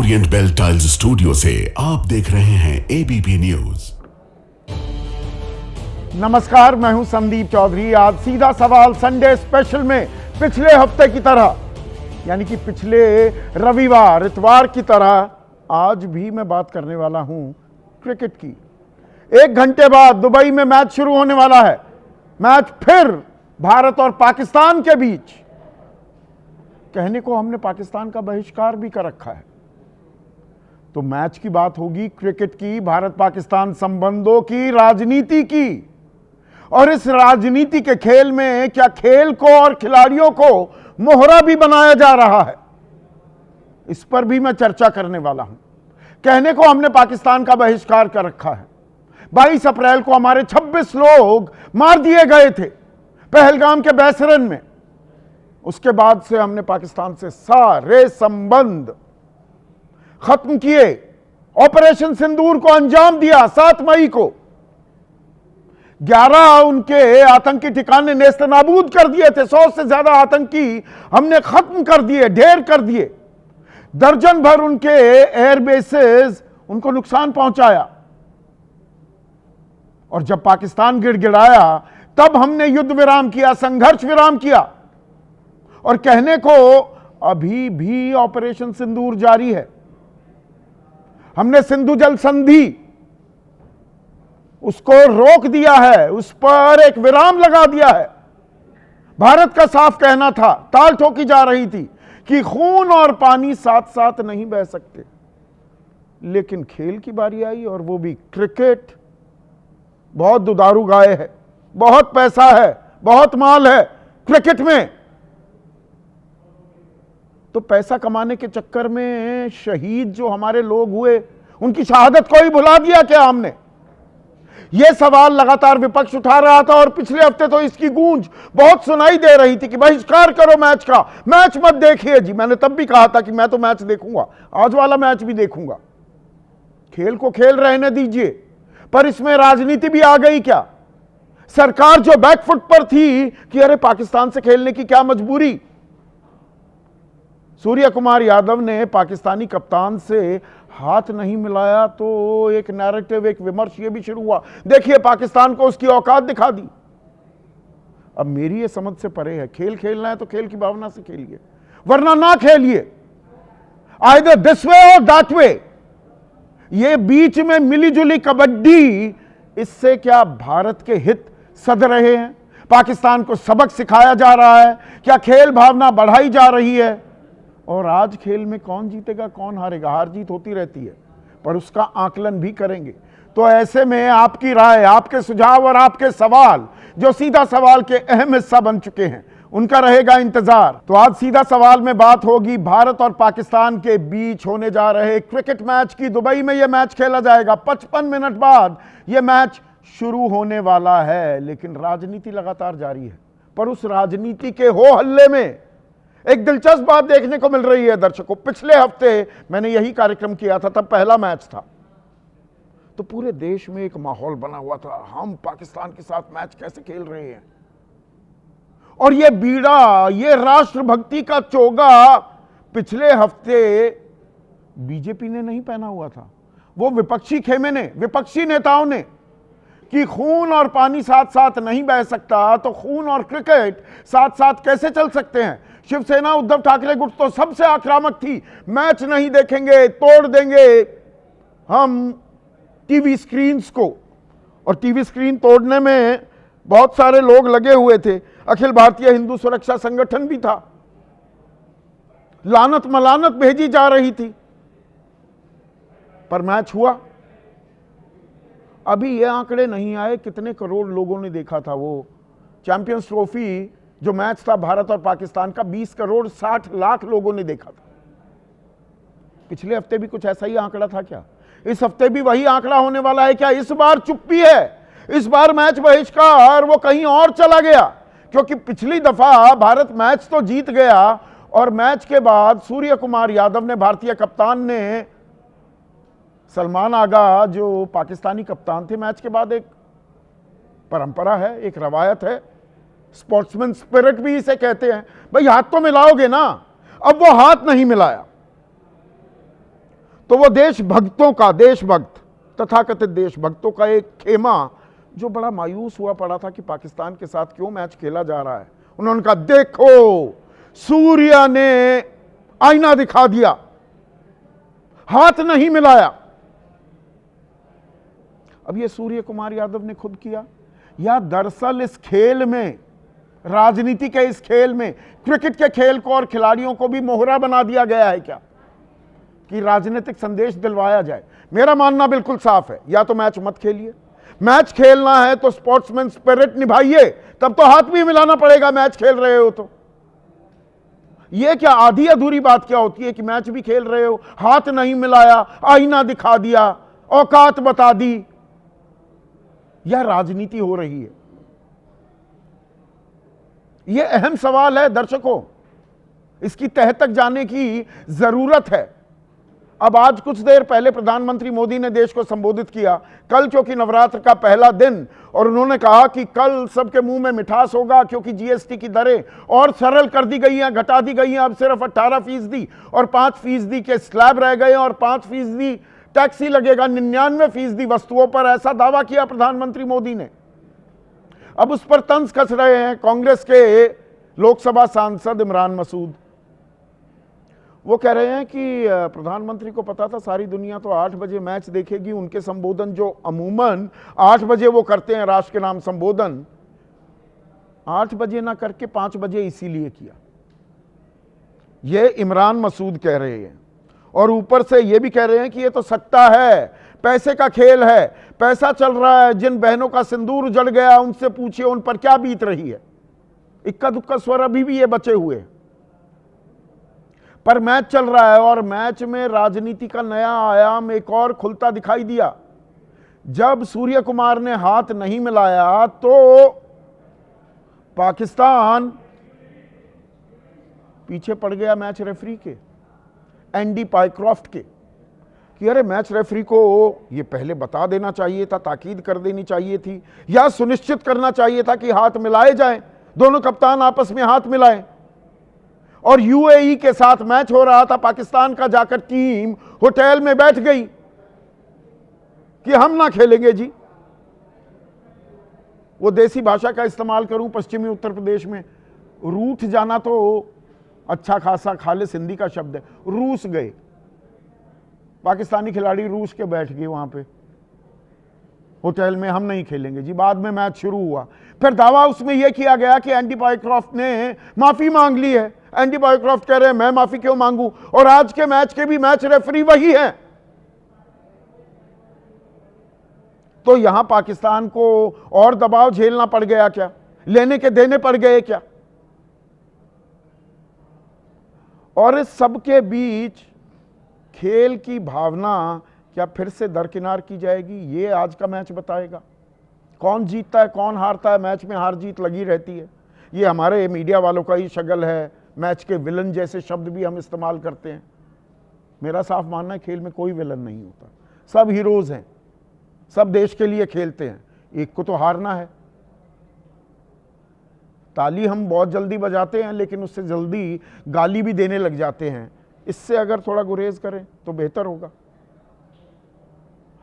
Orient bell tiles studio से आप देख रहे हैं एबीपी न्यूज। नमस्कार, मैं हूं संदीप चौधरी। आज सीधा सवाल संडे स्पेशल में पिछले हफ्ते की तरह, यानी कि पिछले रविवार इतवार की तरह आज भी मैं बात करने वाला हूं क्रिकेट की। 1 घंटे बाद दुबई में मैच शुरू होने वाला है। मैच फिर भारत और पाकिस्तान के बीच। कहने को हमने पाकिस्तान का बहिष्कार भी कर रखा है। तो मैच की बात होगी क्रिकेट की, भारत पाकिस्तान संबंधों की, राजनीति की। और इस राजनीति के खेल में क्या खेल को और खिलाड़ियों को मोहरा भी बनाया जा रहा है, इस पर भी मैं चर्चा करने वाला हूं। कहने को हमने पाकिस्तान का बहिष्कार कर रखा है। 22 अप्रैल को हमारे 26 लोग मार दिए गए थे पहलगाम के बैसरन में। उसके बाद से हमने पाकिस्तान से सारे संबंध खत्म किए। ऑपरेशन सिंदूर को अंजाम दिया 7 मई को। 11 उनके आतंकी ठिकाने नेस्तनाबूद कर दिए थे। 100 से ज्यादा आतंकी हमने खत्म कर दिए, ढेर कर दिए। दर्जन भर उनके एयरबेसेस, उनको नुकसान पहुंचाया। और जब पाकिस्तान गिड़गिड़ाया तब हमने युद्ध विराम किया, संघर्ष विराम किया। और कहने को अभी भी ऑपरेशन सिंदूर जारी है। हमने सिंधु जल संधि उसको रोक दिया है, उस पर एक विराम लगा दिया है। भारत का साफ कहना था, ताल ठोकी जा रही थी कि खून और पानी साथ साथ नहीं बह सकते। लेकिन खेल की बारी आई और वो भी क्रिकेट। बहुत दुधारू गाय है, बहुत पैसा है, बहुत माल है क्रिकेट में। तो पैसा कमाने के चक्कर में शहीद जो हमारे लोग हुए, उनकी शहादत को ही भुला दिया क्या हमने? यह सवाल लगातार विपक्ष उठा रहा था। और पिछले हफ्ते तो इसकी गूंज बहुत सुनाई दे रही थी कि बहिष्कार करो मैच का, मैच मत देखिए जी। मैंने तब भी कहा था कि मैं तो मैच देखूंगा, आज वाला मैच भी देखूंगा। खेल को खेल रहने दीजिए। पर इसमें राजनीति भी आ गई क्या? सरकार जो बैकफुट पर थी कि अरे पाकिस्तान से खेलने की क्या मजबूरी। सूर्य कुमार यादव ने पाकिस्तानी कप्तान से हाथ नहीं मिलाया तो एक नैरेटिव, एक विमर्श ये भी शुरू हुआ, देखिए पाकिस्तान को उसकी औकात दिखा दी। अब मेरी ये समझ से परे है। खेल खेलना है तो खेल की भावना से खेलिए, वरना ना खेलिए। आइदर दिस वे और दैट वे। ये बीच में मिलीजुली कबड्डी, इससे क्या भारत के हित सध रहे हैं? पाकिस्तान को सबक सिखाया जा रहा है? क्या खेल भावना बढ़ाई जा रही है? और आज खेल में कौन जीतेगा कौन हारेगा, हार जीत होती रहती है, पर उसका आकलन भी करेंगे। तो ऐसे में आपकी राय, आपके सुझाव और आपके सवाल, जो सीधा सवाल के अहम हिस्सा बन चुके हैं, उनका रहेगा इंतजार। तो आज सीधा सवाल में बात होगी भारत और पाकिस्तान के बीच होने जा रहे क्रिकेट मैच की। दुबई में यह मैच खेला जाएगा। 55 मिनट बाद यह मैच शुरू होने वाला है। लेकिन राजनीति लगातार जारी है। पर उस राजनीति के हो हल्ले में एक दिलचस्प बात देखने को मिल रही है दर्शकों। पिछले हफ्ते मैंने यही कार्यक्रम किया था, तब पहला मैच था। तो पूरे देश में एक माहौल बना हुआ था, हम पाकिस्तान के साथ मैच कैसे खेल रहे हैं। और ये बीड़ा, ये राष्ट्रभक्ति का चोगा पिछले हफ्ते बीजेपी ने नहीं पहना हुआ था, वो विपक्षी खेमे ने, विपक्षी नेताओं ने, कि खून और पानी साथ साथ नहीं बह सकता, तो खून और क्रिकेट साथ साथ कैसे चल सकते हैं। शिवसेना, उद्धव ठाकरे गुट तो सबसे आक्रामक थी, मैच नहीं देखेंगे, तोड़ देंगे हम टीवी स्क्रीन्स को। और टीवी स्क्रीन तोड़ने में बहुत सारे लोग लगे हुए थे। अखिल भारतीय हिंदू सुरक्षा संगठन भी था। लानत मलानत भेजी जा रही थी। पर मैच हुआ। अभी ये आंकड़े नहीं आए कितने करोड़ लोगों ने देखा था वो चैंपियंस ट्रॉफी जो मैच था भारत और पाकिस्तान का। 20 करोड़ 60 लाख लोगों ने देखा था। पिछले हफ्ते भी कुछ ऐसा ही आंकड़ा था क्या? इस हफ्ते भी वही आंकड़ा होने वाला है क्या? इस बार चुप्पी है, इस बार मैच बहिष्कार वो कहीं और चला गया। क्योंकि पिछली दफा भारत मैच तो जीत गया और मैच के बाद सूर्य कुमार यादव ने, भारतीय कप्तान ने, सलमान आगा जो पाकिस्तानी कप्तान थे, मैच के बाद एक परंपरा है, एक रवायत है, स्पोर्ट्समैन स्पिरिट भी इसे कहते हैं, भाई हाथ तो मिलाओगे ना। अब वो हाथ नहीं मिलाया। तो वो देशभक्तों का, देशभक्त तथाकथित देशभक्तों का एक खेमा जो बड़ा मायूस हुआ पड़ा था कि पाकिस्तान के साथ क्यों मैच खेला जा रहा है, उन्होंने कहा देखो सूर्या ने आईना दिखा दिया, हाथ नहीं मिलाया। अब ये सूर्य कुमार यादव ने खुद किया, या दरअसल इस खेल में, राजनीति के इस खेल में, क्रिकेट के खेल को और खिलाड़ियों को भी मोहरा बना दिया गया है क्या, कि राजनीतिक संदेश दिलवाया जाए? मेरा मानना बिल्कुल साफ है, या तो मैच मत खेलिए, मैच खेलना है तो स्पोर्ट्समैन स्पिरिट निभाइए, तब तो हाथ भी मिलाना पड़ेगा मैच खेल रहे हो तो। ये क्या आधी अधूरी बात क्या होती है कि मैच भी खेल रहे हो, हाथ नहीं मिलाया, आईना दिखा दिया, औकात बता दी, यह राजनीति हो रही है? यह अहम सवाल है दर्शकों, इसकी तह तक जाने की जरूरत है। अब आज कुछ देर पहले प्रधानमंत्री मोदी ने देश को संबोधित किया, कल क्योंकि नवरात्र का पहला दिन, और उन्होंने कहा कि कल सबके मुंह में मिठास होगा क्योंकि जीएसटी की दरें और सरल कर दी गई हैं, घटा दी गई हैं। अब सिर्फ 18% और 5% के स्लैब रह गए और 5% टैक्स ही लगेगा 99% वस्तुओं पर, ऐसा दावा किया प्रधानमंत्री मोदी ने। अब उस पर तंज कस रहे हैं कांग्रेस के लोकसभा सांसद इमरान मसूद। वो कह रहे हैं कि प्रधानमंत्री को पता था सारी दुनिया तो 8 बजे मैच देखेगी, उनके संबोधन जो अमूमन 8 बजे वो करते हैं राष्ट्र के नाम संबोधन, 8 बजे ना करके 5 बजे इसीलिए किया, ये इमरान मसूद कह रहे हैं। और ऊपर से ये भी कह रहे हैं कि ये तो सट्टा है, पैसे का खेल है, पैसा चल रहा है, जिन बहनों का सिंदूर उजड़ गया उनसे पूछिए उन पर क्या बीत रही है। इक्का दुक्का स्वर अभी भी ये बचे हुए, पर मैच चल रहा है और मैच में राजनीति का नया आयाम एक और खुलता दिखाई दिया। जब सूर्य कुमार ने हाथ नहीं मिलाया तो पाकिस्तान पीछे पड़ गया मैच रेफरी के, एंडी पाइक्रॉफ्ट के, कि अरे मैच रेफरी को ये पहले बता देना चाहिए था, ताकीद कर देनी चाहिए थी, या सुनिश्चित करना चाहिए था कि हाथ मिलाए जाएं, दोनों कप्तान आपस में हाथ मिलाएं। और यूएई के साथ मैच हो रहा था, पाकिस्तान का जाकर टीम होटल में बैठ गई कि हम ना खेलेंगे जी। वो देसी भाषा का इस्तेमाल करूं, पश्चिमी उत्तर प्रदेश में रूठ जाना तो अच्छा खासा खालिस हिंदी का शब्द है, रूस गए, पाकिस्तानी खिलाड़ी रूस के बैठ गए वहां पे होटल में, हम नहीं खेलेंगे जी। बाद में मैच शुरू हुआ, फिर दावा उसमें यह किया गया कि एंडी पाइक्रॉफ्ट ने माफी मांग ली है। एंडी पाइक्रॉफ्ट कह रहे हैं मैं माफी क्यों मांगू, और आज के मैच के भी मैच रेफरी वही है। तो यहां पाकिस्तान को और दबाव झेलना पड़ गया क्या, लेने के देने पड़ गए क्या? और इस सब के बीच खेल की भावना क्या फिर से दरकिनार की जाएगी, ये आज का मैच बताएगा। कौन जीतता है कौन हारता है, मैच में हार जीत लगी रहती है। ये हमारे मीडिया वालों का ही शगल है, मैच के विलन जैसे शब्द भी हम इस्तेमाल करते हैं। मेरा साफ मानना है खेल में कोई विलन नहीं होता, सब हीरोज हैं, सब देश के लिए खेलते हैं, एक को तो हारना है। ताली हम बहुत जल्दी बजाते हैं लेकिन उससे जल्दी गाली भी देने लग जाते हैं, इससे अगर थोड़ा गुरेज करें तो बेहतर होगा।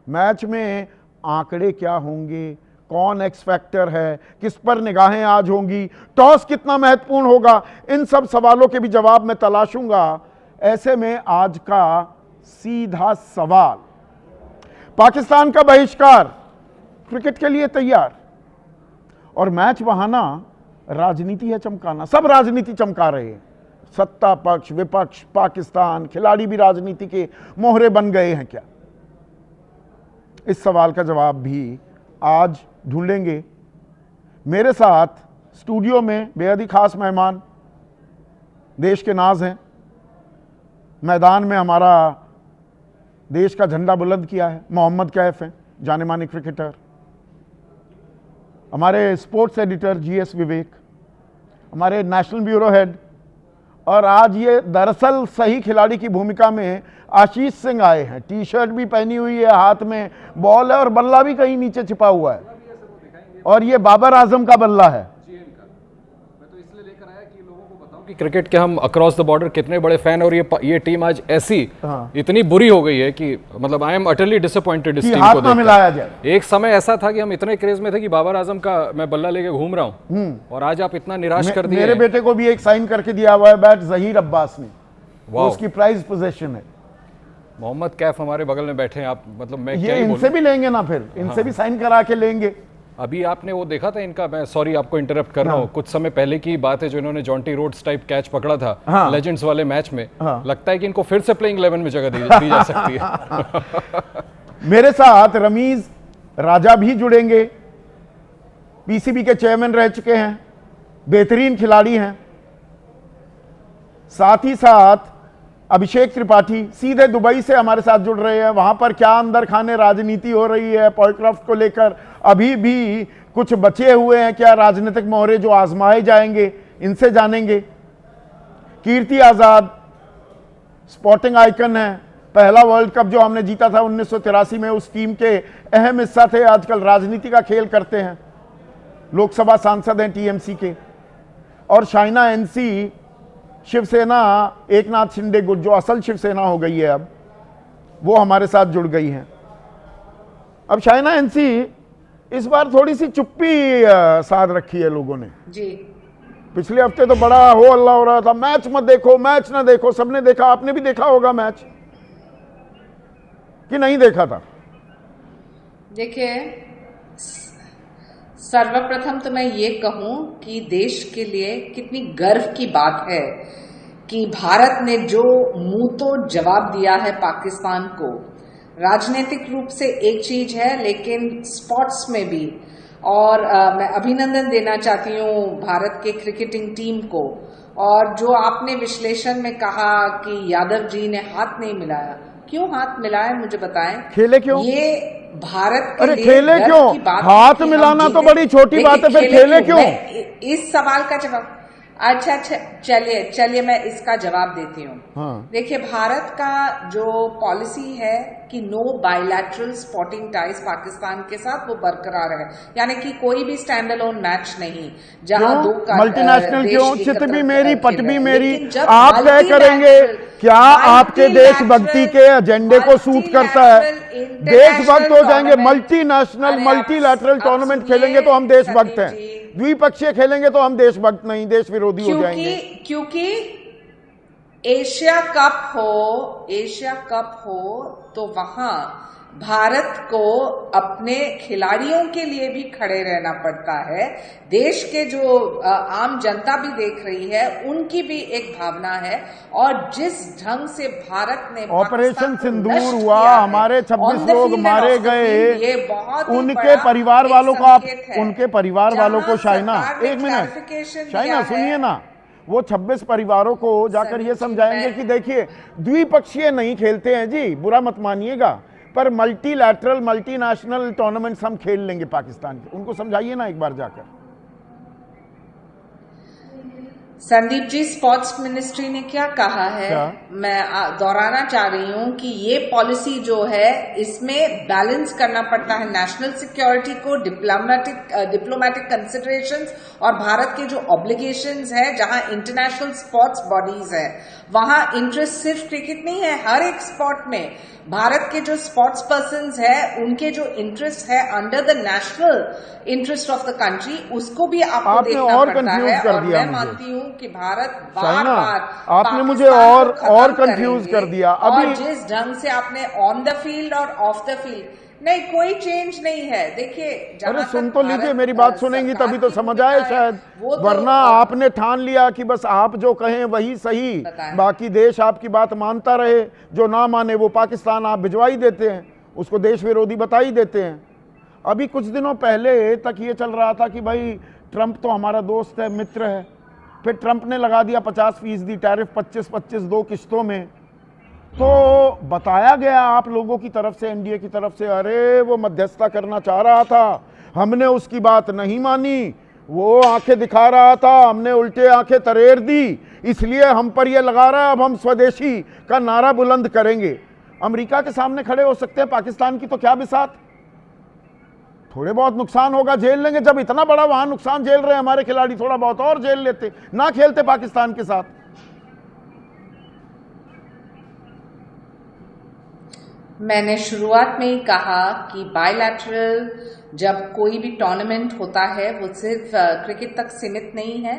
मैच में आंकड़े क्या होंगे, कौन एक्स फैक्टर है, किस पर निगाहें आज होंगी, टॉस कितना महत्वपूर्ण होगा, इन सब सवालों के भी जवाब मैं तलाशूंगा। ऐसे में आज का सीधा सवाल, पाकिस्तान का बहिष्कार क्रिकेट के लिए तैयार, और मैच बहाना राजनीति है चमकाना। सब राजनीति चमका रहे हैं, सत्ता पक्ष विपक्ष, पाकिस्तान, खिलाड़ी भी राजनीति के मोहरे बन गए हैं क्या? इस सवाल का जवाब भी आज ढूंढेंगे। मेरे साथ स्टूडियो में बेहद ही खास मेहमान, देश के नाज हैं, मैदान में हमारा देश का झंडा बुलंद किया है, मोहम्मद कैफ हैं, जाने माने क्रिकेटर, हमारे स्पोर्ट्स एडिटर जीएस विवेक, हमारे नेशनल ब्यूरो हेड, और आज ये दरअसल सही खिलाड़ी की भूमिका में आशीष सिंह आए हैं। टी शर्ट भी पहनी हुई है, हाथ में बॉल है और बल्ला भी कहीं नीचे छिपा हुआ है, और ये बाबर आजम का बल्ला है। मैं तो इसलिए लेकर आया कि लोगों को बताऊं क्रिकेट के हम अक्रॉस द बॉर्डर कितने बड़े फैन, और ये टीम आज ऐसी हाँ। इतनी बुरी हो गई है कि मतलब आई एम अटरली डिसअपॉइंटेड इस टीम हाथ को ना मिलाया जाए। एक समय ऐसा था कि हम इतने क्रेज में थे कि बाबर आजम का मैं बल्ला लेके घूम रहा हूँ, और आज आप इतना निराश कर दिए। मेरे बेटे को भी एक साइन करके दिया हुआ है बैट जहीर अब्बास ने, वाह। उसकी प्राइज पोजीशन है। मोहम्मद कैफ हमारे बगल में बैठे हैं, आप मतलब मैं क्या ये ही इनसे बोलूं। भी लेंगे ना, फिर इनसे भी साइन करा के लेंगे। अभी आपने वो देखा था इनका, मैं सॉरी आपको इंटरप्ट कर रहा हूँ, कुछ समय पहले की बात है जो इन्होंने जॉन्टी रोड्स टाइप कैच पकड़ा था लेजेंड्स वाले मैच में। लगता है कि इनको फिर से प्लेइंग 11 में जगह दी जा सकती है। मेरे साथ रमीज राजा भी जुड़ेंगे, पीसीबी के चेयरमैन रह चुके हैं, बेहतरीन खिलाड़ी हैं। साथ ही साथ अभिषेक त्रिपाठी सीधे दुबई से हमारे साथ जुड़ रहे हैं। वहां पर क्या अंदर खाने राजनीति हो रही है पॉलक्रॉफ्ट को लेकर, अभी भी कुछ बचे हुए हैं क्या राजनीतिक मोहरे जो आजमाए जाएंगे, इनसे जानेंगे। कीर्ति आजाद स्पोर्टिंग आइकन है, पहला वर्ल्ड कप जो हमने जीता था 1983 में, उस टीम के अहम हिस्सा थे। आजकल राजनीति का खेल करते हैं, लोकसभा सांसद हैं टीएमसी के। और शाइना एनसी शिवसेना एक नाथ शिंदे गुट जो असल शिवसेना हो गई है अब, वो हमारे साथ जुड़ गई हैं। अब शाइना एनसी इस बार थोड़ी सी चुप्पी साध रखी है लोगों ने जी। पिछले हफ्ते तो बड़ा हो अल्लाह हो रहा था, मैच मत देखो, मैच ना देखो। सबने देखा, आपने भी देखा होगा मैच कि नहीं देखा था? देखिए, सर्वप्रथम तो मैं ये कहूं कि देश के लिए कितनी गर्व की बात है कि भारत ने जो मुंह तो जवाब दिया है पाकिस्तान को। राजनीतिक रूप से एक चीज है, लेकिन स्पोर्ट्स में भी, और मैं अभिनंदन देना चाहती हूँ भारत के क्रिकेटिंग टीम को। और जो आपने विश्लेषण में कहा कि यादव जी ने हाथ नहीं मिलाया, क्यों हाथ मिलाया मुझे बताएं। खेले क्यों? ये भारत के अरे लिए खेले क्यों? हाथ मिलाना तो बड़ी छोटी बात है, फिर खेले क्यों? इस सवाल का जवाब, अच्छा चलिए मैं इसका जवाब देती हूँ। हाँ। देखिए, भारत का जो पॉलिसी है कि no bilateral sporting ties Pakistan के साथ, वो बरकरार है। यानी कि कोई भी स्टैंड अलोन मैच नहीं जहां दो मल्टीनेशनल क्यों? चित भी मेरी पट भी मेरी, आप तय करेंगे। क्या आपके देशभक्ति के एजेंडे को सूट करता है? देशभक्त हो जाएंगे। मल्टीनेशनल मल्टीलैटरल टूर्नामेंट खेलेंगे तो हम देशभक्त हैं, द्विपक्षीय खेलेंगे तो हम देशभक्त नहीं, देश विरोधी हो जाएंगे। क्योंकि एशिया कप हो तो वहां भारत को अपने खिलाड़ियों के लिए भी खड़े रहना पड़ता है। देश के जो आम जनता भी देख रही है, उनकी भी एक भावना है। और जिस ढंग से भारत ने ऑपरेशन सिंदूर हुआ, हमारे 26 लोग मारे गए, उनके परिवार वालों को आप, उनके परिवार वालों को शाइना, एक मिनट शाइना सुनिए ना, वो 26 परिवारों को जाकर ये समझाएंगे कि देखिए द्विपक्षीय नहीं खेलते हैं जी, बुरा मत मानिएगा, पर मल्टीलैटरल मल्टीनेशनल टूर्नामेंट्स हम खेल लेंगे पाकिस्तान के। उनको समझाइए ना एक बार जाकर। संदीप जी, स्पोर्ट्स मिनिस्ट्री ने क्या कहा है? मैं दोहराना चाह रही हूँ कि ये पॉलिसी जो है, इसमें बैलेंस करना पड़ता है नेशनल सिक्योरिटी को, डिप्लोमेटिक कंसिडरेशंस और भारत के जो ऑब्लिगेशंस है, जहां इंटरनेशनल स्पोर्ट्स बॉडीज है, वहां इंटरेस्ट सिर्फ क्रिकेट नहीं है। हर एक स्पोर्ट में भारत के जो स्पोर्ट्स पर्सन्स है, उनके जो इंटरेस्ट है under the national interest of the country, उसको भी आपको देखना पड़ता है। और मैं मानती हूँ कि भारत बार-बार आपने मुझे और कंफ्यूज कर दिया। अभी जिस ढंग से आपने ऑन द फील्ड और ऑफ द फील्ड, नहीं कोई चेंज नहीं है। देखिए, अरे सुन तो लीजिए, मेरी बात सुनेंगी तभी तो समझ आए शायद, वरना आपने ठान लिया कि बस आप जो कहें वही सही, बाकी देश आपकी बात मानता रहे, जो ना माने वो पाकिस्तान आप भिजवाई देते हैं, उसको देश विरोधी बता ही देते हैं। अभी कुछ दिनों पहले तक ये चल रहा था कि भाई ट्रंप तो हमारा दोस्त है, मित्र है, फिर ट्रंप ने लगा दिया 50% टैरिफ, 25-25 दो किस्तों में। तो बताया गया आप लोगों की तरफ से, एनडीए की तरफ से, अरे वो मध्यस्थता करना चाह रहा था, हमने उसकी बात नहीं मानी, वो आंखें दिखा रहा था, हमने उल्टे आंखें तरेर दी, इसलिए हम पर ये लगा रहा है, अब हम स्वदेशी का नारा बुलंद करेंगे। अमेरिका के सामने खड़े हो सकते हैं, पाकिस्तान की तो क्या बिसात। थोड़े बहुत नुकसान होगा, झेल लेंगे। जब इतना बड़ा वहां नुकसान झेल रहे हैं हमारे खिलाड़ी, थोड़ा बहुत और झेल लेते, ना खेलते पाकिस्तान के साथ। मैंने शुरुआत में ही कहा कि बायलैटरल जब कोई भी टूर्नामेंट होता है वो सिर्फ क्रिकेट तक सीमित नहीं है।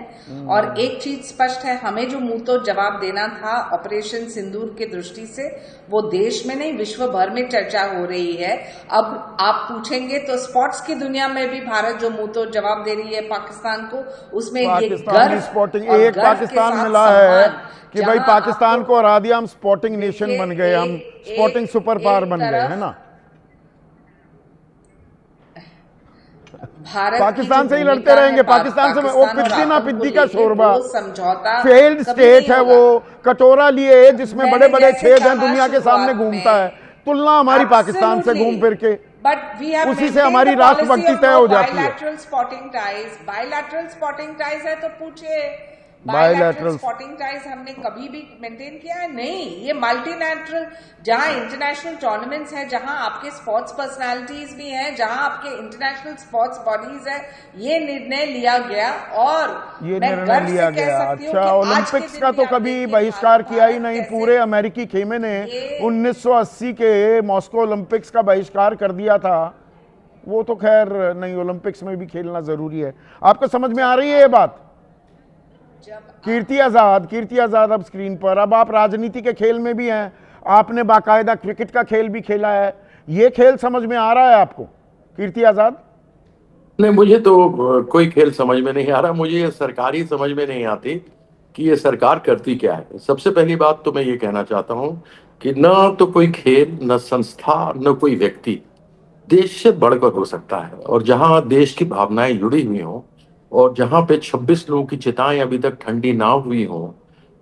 और एक चीज स्पष्ट है, हमें जो मुंह तो जवाब देना था ऑपरेशन सिंदूर के दृष्टि से, वो देश में नहीं विश्व भर में चर्चा हो रही है। अब आप पूछेंगे तो स्पोर्ट्स की दुनिया में भी भारत जो मुंह तो जवाब दे रही है पाकिस्तान को, उसमें ये गर्व स्पोर्टिंग और एक गर्व के पाकिस्तान साथ मिला है सम्मान, कि भाई जहां पाकिस्तान आपको को हरा दिया, हम स्पोर्टिंग नेशन बन गए, हम स्पोर्टिंग सुपर पावर बन गए, है ना। भारत पाकिस्तान से ही लड़ते रहेंगे, पाकिस्तान से वो पिद्दी ना पिद्दी का शोरबा, समझौता फेल्ड स्टेट है वो, कटोरा लिए जिसमें बड़े बड़े छेद हैं, दुनिया के सामने शुरुआत घूमता है। तुलना हमारी पाकिस्तान से घूम फिर के, बट वी हैव उसी से हमारी राष्ट्रभक्ति तय हो जाती है। बायलैटरल स्पोर्टिंग टाइज है तो पूछिए, Bilateral बायलैटरल स्पोर्टिंग टाइज हमने कभी भी मेंटेन किया है? नहीं। ये मल्टीलैटरल, जहां इंटरनेशनल टूर्नामेंट्स है, जहां आपके स्पोर्ट्स पर्सनालिटीज भी हैं, जहां आपके इंटरनेशनल स्पोर्ट्स बॉडीज है, ये निर्णय लिया गया। और ये मैं निर्णय गर्व लिया से कह गया। सकती हूँ अच्छा, कि आज के ओलंपिक्स दिन का भी तो आप कभी देखिए बहिष्कार किया ही भारत नहीं। कैसे पूरे अमेरिकी खेमे ने ये 1980 के मॉस्को ओलंपिक्स का बहिष्कार कर दिया था। वो तो खैर नहीं, ओलंपिक्स में भी खेलना जरूरी है। आपको समझ में आ रही है ये बात? कीर्ति आजाद अब स्क्रीन पर। अब आप राजनीति के खेल में भी हैं, आपने बाकायदा क्रिकेट का खेल भी खेला है, ये खेल समझ में आ रहा है आपको कीर्ति आजाद? नहीं, मुझे तो कोई खेल समझ में नहीं आ रहा। मुझे ये सरकार ही समझ में नहीं आती कि ये सरकार करती क्या है। सबसे पहली बात तो मैं ये कहना चाहता हूं कि न तो कोई खेल, न संस्था, न कोई व्यक्ति देश से बढ़कर हो सकता है। और जहां देश की भावनाएं जुड़ी हुई हों और जहां पे 26 लोगों की चिताएं अभी तक ठंडी ना हुई हों,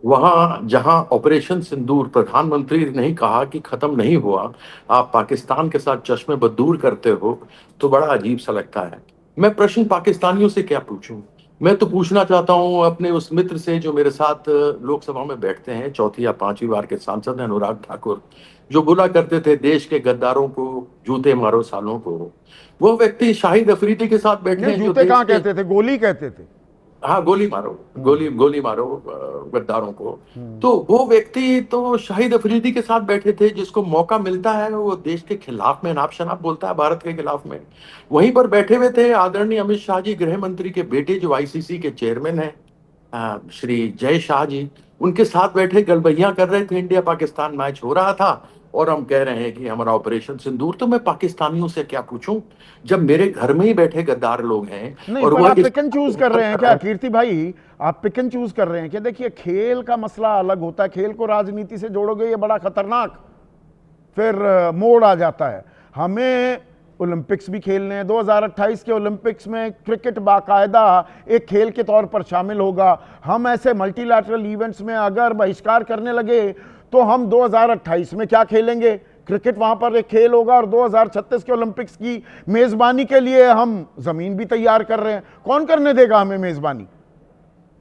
वहां जहां ऑपरेशन सिंदूर प्रधानमंत्री ने नहीं कहा कि खत्म नहीं हुआ, आप पाकिस्तान के साथ चश्मे बदूर करते हो, तो बड़ा अजीब सा लगता है। मैं प्रश्न पाकिस्तानियों से क्या पूछूं? मैं तो पूछना चाहता हूं अपने उस मित्र से जो मेरे साथ लोकसभा में बैठते हैं, चौथी या पांचवी बार के सांसद हैं, अनुराग ठाकुर, जो बोला करते थे देश के गद्दारों को जूते मारो सालों को। वो व्यक्ति शाहिद अफरीदी के साथ बैठे हैं, जो जूते कहाँ कहते थे, गोली कहते थे। हाँ, गोली मारो, गोली मारो गद्दारों को। तो वो व्यक्ति तो शाहिद अफरीदी के साथ बैठे थे, जिसको मौका मिलता है वो देश के खिलाफ में नाप शनाप बोलता है, भारत के खिलाफ में। वहीं पर बैठे हुए थे आदरणीय अमित शाह जी, गृह मंत्री के बेटे, जो आईसीसी के चेयरमैन है, श्री जय शाह जी। उनके साथ बैठे गलबैया कर रहे थे, इंडिया पाकिस्तान मैच हो रहा था, और हम कह रहे हैं कि हमारा ऑपरेशन सिंदूर। तो मैं पाकिस्तानियों से क्या पूछूं, जब मेरे घर में ही बैठे गद्दार लोग हैं। नहीं, और पर वो आप पिक एंड चूज कर रहे हैं क्या कीर्ति भाई? आप पिक एंड चूज कर रहे हैं क्या? देखिए, खेल का मसला अलग होता है, खेल को राजनीति से जोड़ोगे ये बड़ा खतरनाक फिर मोड़ आ जाता है। हमें ओलंपिक्स भी खेलने हैं। 2028 के ओलंपिक्स में क्रिकेट बाकायदा एक खेल के तौर पर शामिल होगा। हम ऐसे मल्टीलैटरल इवेंट्स में अगर बहिष्कार करने लगे तो हम 2028 में क्या खेलेंगे? क्रिकेट वहां पर एक खेल होगा, और 2036 के ओलंपिक्स की मेजबानी के लिए हम जमीन भी तैयार कर रहे हैं। कौन करने देगा हमें मेजबानी?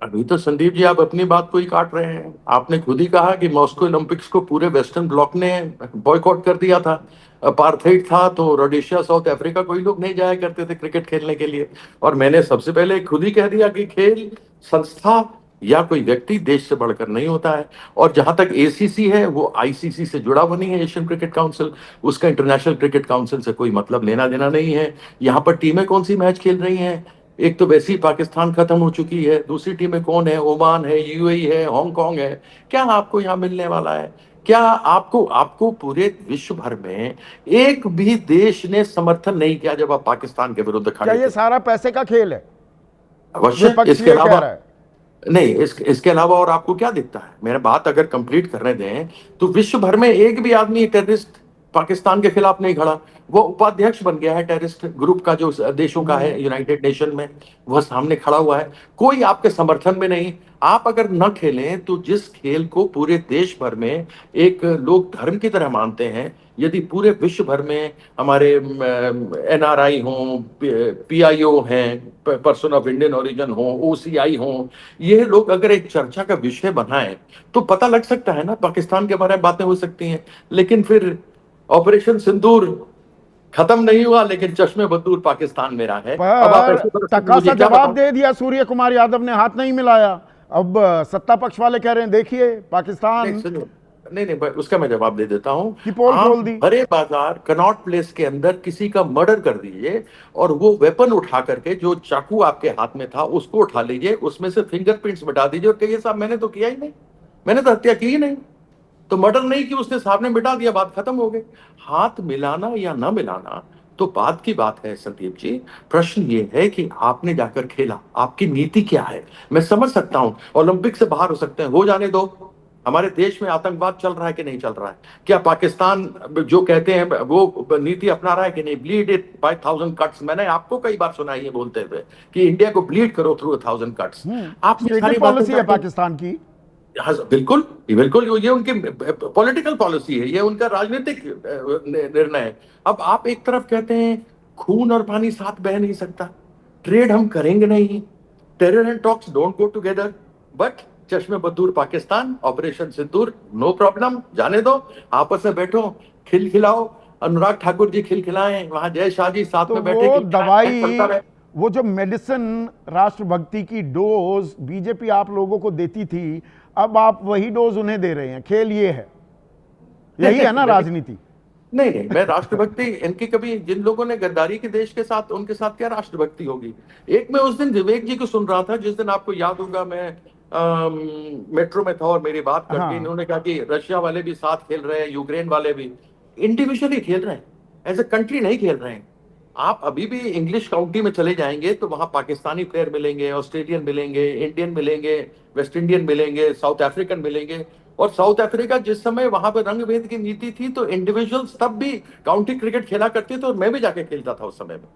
अभी तो संदीप जी आप अपनी बात को ही काट रहे हैं। आपने खुद ही कहा कि मॉस्को ओलंपिक्स को पूरे वेस्टर्न ब्लॉक ने बॉयकॉट कर दिया था। अपार्थाइड था तो रोडेशिया, साउथ अफ्रीका, कोई लोग नहीं जाया करते थे क्रिकेट खेलने के लिए। और मैंने सबसे पहले खुद ही कह दिया कि खेल, संस्था या कोई व्यक्ति देश से बढ़कर नहीं होता है। और जहां तक एसीसी है, वो आईसीसी से जुड़ा हुआ नहीं है, एशियन क्रिकेट काउंसिल। उसका इंटरनेशनल क्रिकेट काउंसिल से कोई मतलब लेना देना नहीं है। यहाँ पर टीमें कौन सी मैच खेल रही हैं? एक तो वैसे ही पाकिस्तान खत्म हो चुकी है, दूसरी टीमें कौन है? ओमान है, यूएई है, हांगकांग है। क्या आपको यहाँ मिलने वाला है? क्या आपको पूरे विश्व भर में एक भी देश ने समर्थन नहीं किया जब आप पाकिस्तान के विरुद्ध खड़े क्या थे? ये सारा पैसे का खेल है? अवश्य। विपक्ष इसके ये कह अलावा रहा है। नहीं, इसके अलावा और आपको क्या दिखता है? मेरा बात अगर कंप्लीट करने दें तो विश्व भर में एक भी आदमी टेररिस्ट पाकिस्तान के खिलाफ नहीं खड़ा। वो उपाध्यक्ष बन गया है टेररिस्ट ग्रुप का, जो देशों का है यूनाइटेड नेशन में, वह सामने खड़ा हुआ है। कोई आपके समर्थन में नहीं। आप अगर न खेलें तो जिस खेल को पूरे देश भर में एक लोग धर्म की तरह मानते हैं, यदि पूरे विश्व भर में हमारे एनआरआई हों, पीआईओ हैं, पर्सन ऑफ इंडियन ओरिजिन हो, ओसीआई हो, ये लोग अगर एक चर्चा का विषय बनाएं तो पता लग सकता है ना, पाकिस्तान के बारे में बातें हो सकती हैं। लेकिन फिर ऑपरेशन सिंदूर खत्म नहीं हुआ, लेकिन चश्मे बदूर पाकिस्तान मेरा है। अब आप पर ऐसे परिस्थिति में तका मुझे सा क्या जवाब बताऊं? दे दिया सूर्य कुमार यादव ने, हाथ नहीं मिलाया। अब सत्ता पक्ष वाले कह रहे हैं देखिए नहीं पाकिस्तान सुनो, नहीं नहीं भाई, उसका मैं जवाब दे देता हूं। की पोल आप खोल दी। भरे बाजार कनॉट प्लेस के अंदर किसी का मर्डर कर दीजिए और वो वेपन उठा करके, जो चाकू आपके हाथ में था उसको उठा लीजिए, उसमें से फिंगरप्रिंट्स मिटा दीजिए और कहिए साहब मैंने तो किया ही नहीं, मैंने तो हत्या की ही नहीं, तो मर्डर नहीं की, उसने साहब ने मिटा दिया, बात खत्म हो गई। हाथ मिलाना या ना मिलाना तो बात की बात है संदीप जी। प्रश्न ये है कि आपने जाकर खेला, आपकी नीति क्या है। मैं समझ सकता हूं ओलंपिक से बाहर हो सकते हैं, हो जाने दो। हमारे देश में आतंकवाद चल रहा है कि नहीं चल रहा है? क्या पाकिस्तान जो कहते हैं वो नीति अपना रहा है कि नहीं? ब्लीड इट बाय 1000 कट्स, मैंने आपको कई बार सुना है ये बोलते हुए कि इंडिया को ब्लीड करो थ्रू 1000 कट्स। आप ये सारी स्टेटेड बातें पॉलिसी है करते हैं। पाकिस्तान की। हाँ बिल्कुल बिल्कुल, ये उनकी पॉलिटिकल पॉलिसी है, ये उनका राजनीतिक निर्णय है। अब आप एक तरफ कहते हैं खून और पानी साथ बह नहीं सकता, ट्रेड हम करेंगे नहीं, terror and talks don't go together, but चश्मे बदूर पाकिस्तान, ऑपरेशन सिंदूर, नो प्रॉब्लम, जाने दो, आपस में बैठो, खिल खिलाओ, अनुराग ठाकुर जी खिल खिलाएं, वहां जय शाह जी साथ तो में बैठे, वो खिलखिलाएं, चलता दवाई, रहे। वो जो मेडिसिन राष्ट्रभक्ति की डोज बीजेपी आप लोगों को देती थी, अब आप वही डोज उन्हें दे रहे हैं। खेल ये है, यही है ना राजनीति? नहीं नहीं, मैं राष्ट्रभक्ति इनकी कभी, जिन लोगों ने गद्दारी के देश के साथ, उनके साथ क्या राष्ट्रभक्ति होगी। एक मैं उस दिन विवेक जी को सुन रहा था, जिस दिन आपको याद होगा मैं मेट्रो में था और मेरी बात करके हाँ। इन्होंने कहा कि रशिया वाले भी साथ खेल रहे हैं, यूक्रेन वाले भी इंडिविजुअली खेल रहे हैं, एज ए कंट्री नहीं खेल रहे हैं। आप अभी भी इंग्लिश काउंटी में चले जाएंगे तो वहां पाकिस्तानी प्लेयर मिलेंगे, ऑस्ट्रेलियन मिलेंगे, इंडियन मिलेंगे, वेस्ट इंडियन मिलेंगे, साउथ अफ्रीकन मिलेंगे। और साउथ अफ्रीका जिस समय वहां पर रंग भेद की नीति थी तो इंडिविजुअल्स तब भी काउंटी क्रिकेट खेला करते थे और मैं भी जाके खेलता था उस समय में।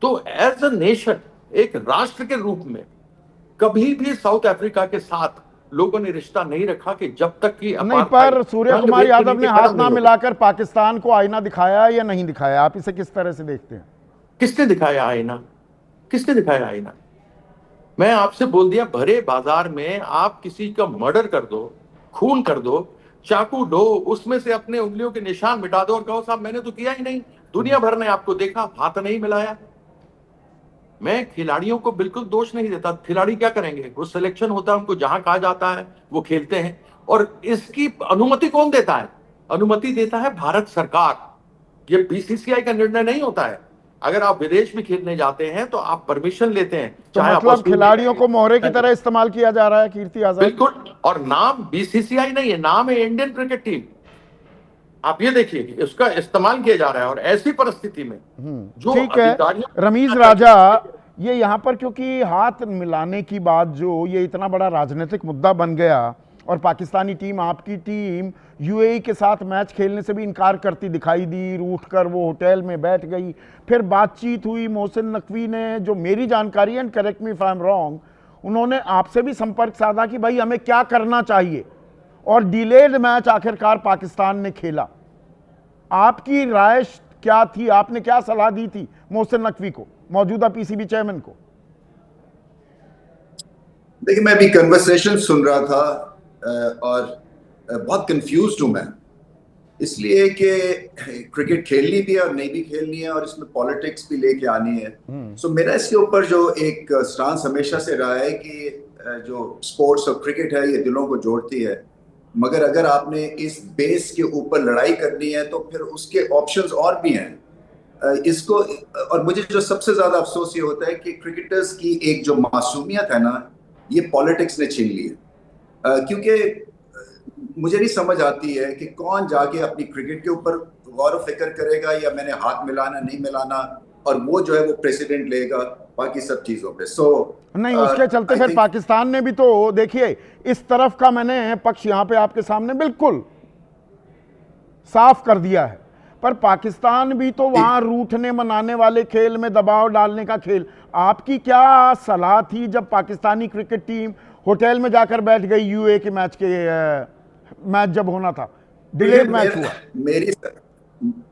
तो एज अ नेशन, एक राष्ट्र के रूप में कभी भी साउथ अफ्रीका के साथ लोगों ने रिश्ता नहीं रखा कि जब तक कि नहीं, पर सूर्य कुमार यादव ने हाथ ना मिलाकर पाकिस्तान को आईना दिखाया या नहीं दिखाया, आप इसे किस तरह से देखते हैं? किसने दिखाया आईना? किसने दिखाया आईना? मैं आपसे बोल दिया, भरे बाजार में आप किसी का मर्डर कर दो, खून कर दो, चाकू दो, उसमें से अपने उंगलियों के निशान मिटा दो और कहो साहब मैंने तो किया ही नहीं, दुनिया भर ने आपको देखा, हाथ नहीं मिलाया। मैं खिलाड़ियों को बिल्कुल दोष नहीं देता, खिलाड़ी क्या करेंगे, वो सिलेक्शन होता है, उनको जहां कहा जाता है वो खेलते हैं। और इसकी अनुमति कौन देता है? अनुमति देता है भारत सरकार, ये बीसीसीआई का निर्णय नहीं होता है। अगर आप विदेश में खेलने जाते हैं तो आप परमिशन लेते हैं, तो चाहे आप मतलब खिलाड़ियों को मोहरे की तरह इस्तेमाल किया जा रहा है, कीर्ति आजाद? बिल्कुल, और नाम बीसीसीआई नहीं है, नाम है इंडियन क्रिकेट टीम। आप ये देखिए कि उसका इस्तेमाल किया जा रहा है और ऐसी परिस्थिति में जो ठीक है अधिकारियों, रमीज राजा, ये यहाँ पर क्योंकि हाथ मिलाने की बात जो ये इतना बड़ा राजनीतिक मुद्दा बन गया और पाकिस्तानी टीम, आपकी टीम यूएई के साथ मैच खेलने से भी इनकार करती दिखाई दी, रूठ कर वो होटल में बैठ गई। फिर बातचीत हुई, मोहसिन नकवी ने, जो मेरी जानकारी, and correct me if I am wrong, उन्होंने आपसे भी संपर्क साधा कि भाई हमें क्या करना चाहिए, और डिलेड मैच आखिरकार पाकिस्तान ने खेला। आपकी राय क्या थी? आपने क्या सलाह दी थी मोहसिन नकवी को, मौजूदा पीसीबी चेयरमैन को? देखिए, मैं अभी कन्वर्सेशन सुन रहा था और बहुत कंफ्यूज्ड हूं मैं, इसलिए कि क्रिकेट खेलनी भी है और नहीं भी खेलनी है और इसमें पॉलिटिक्स भी लेके आनी है। सो मेरा इसके ऊपर जो एक स्टांस हमेशा से रहा है कि जो स्पोर्ट्स और क्रिकेट है ये दिलों को जोड़ती है, मगर अगर आपने इस बेस के ऊपर लड़ाई करनी है तो फिर उसके ऑप्शंस और भी हैं। इसको, और मुझे जो सबसे ज्यादा अफसोस ये होता है कि क्रिकेटर्स की एक जो मासूमियत है ना, ये पॉलिटिक्स ने छीन ली है। क्योंकि मुझे नहीं समझ आती है कि कौन जाके अपनी क्रिकेट के ऊपर गौर फिक्र करेगा या मैंने हाथ मिलाना नहीं मिलाना, और वो जो है वो प्रेसिडेंट लेगा बाकी सब चीजों पे। नहीं, उसके चलते फिर पाकिस्तान ने भी तो, देखिए इस तरफ का मैंने पक्ष यहां पे आपके सामने बिल्कुल साफ कर दिया है, पर पाकिस्तान भी तो वहां रूठने मनाने वाले खेल में दबाव डालने का खेल। आपकी क्या सलाह थी जब पाकिस्तानी क्रिकेट टीम होटल में जाकर बैठ गई यूए के मैच जब होना था, डिलेड मैच हुआ? मेरी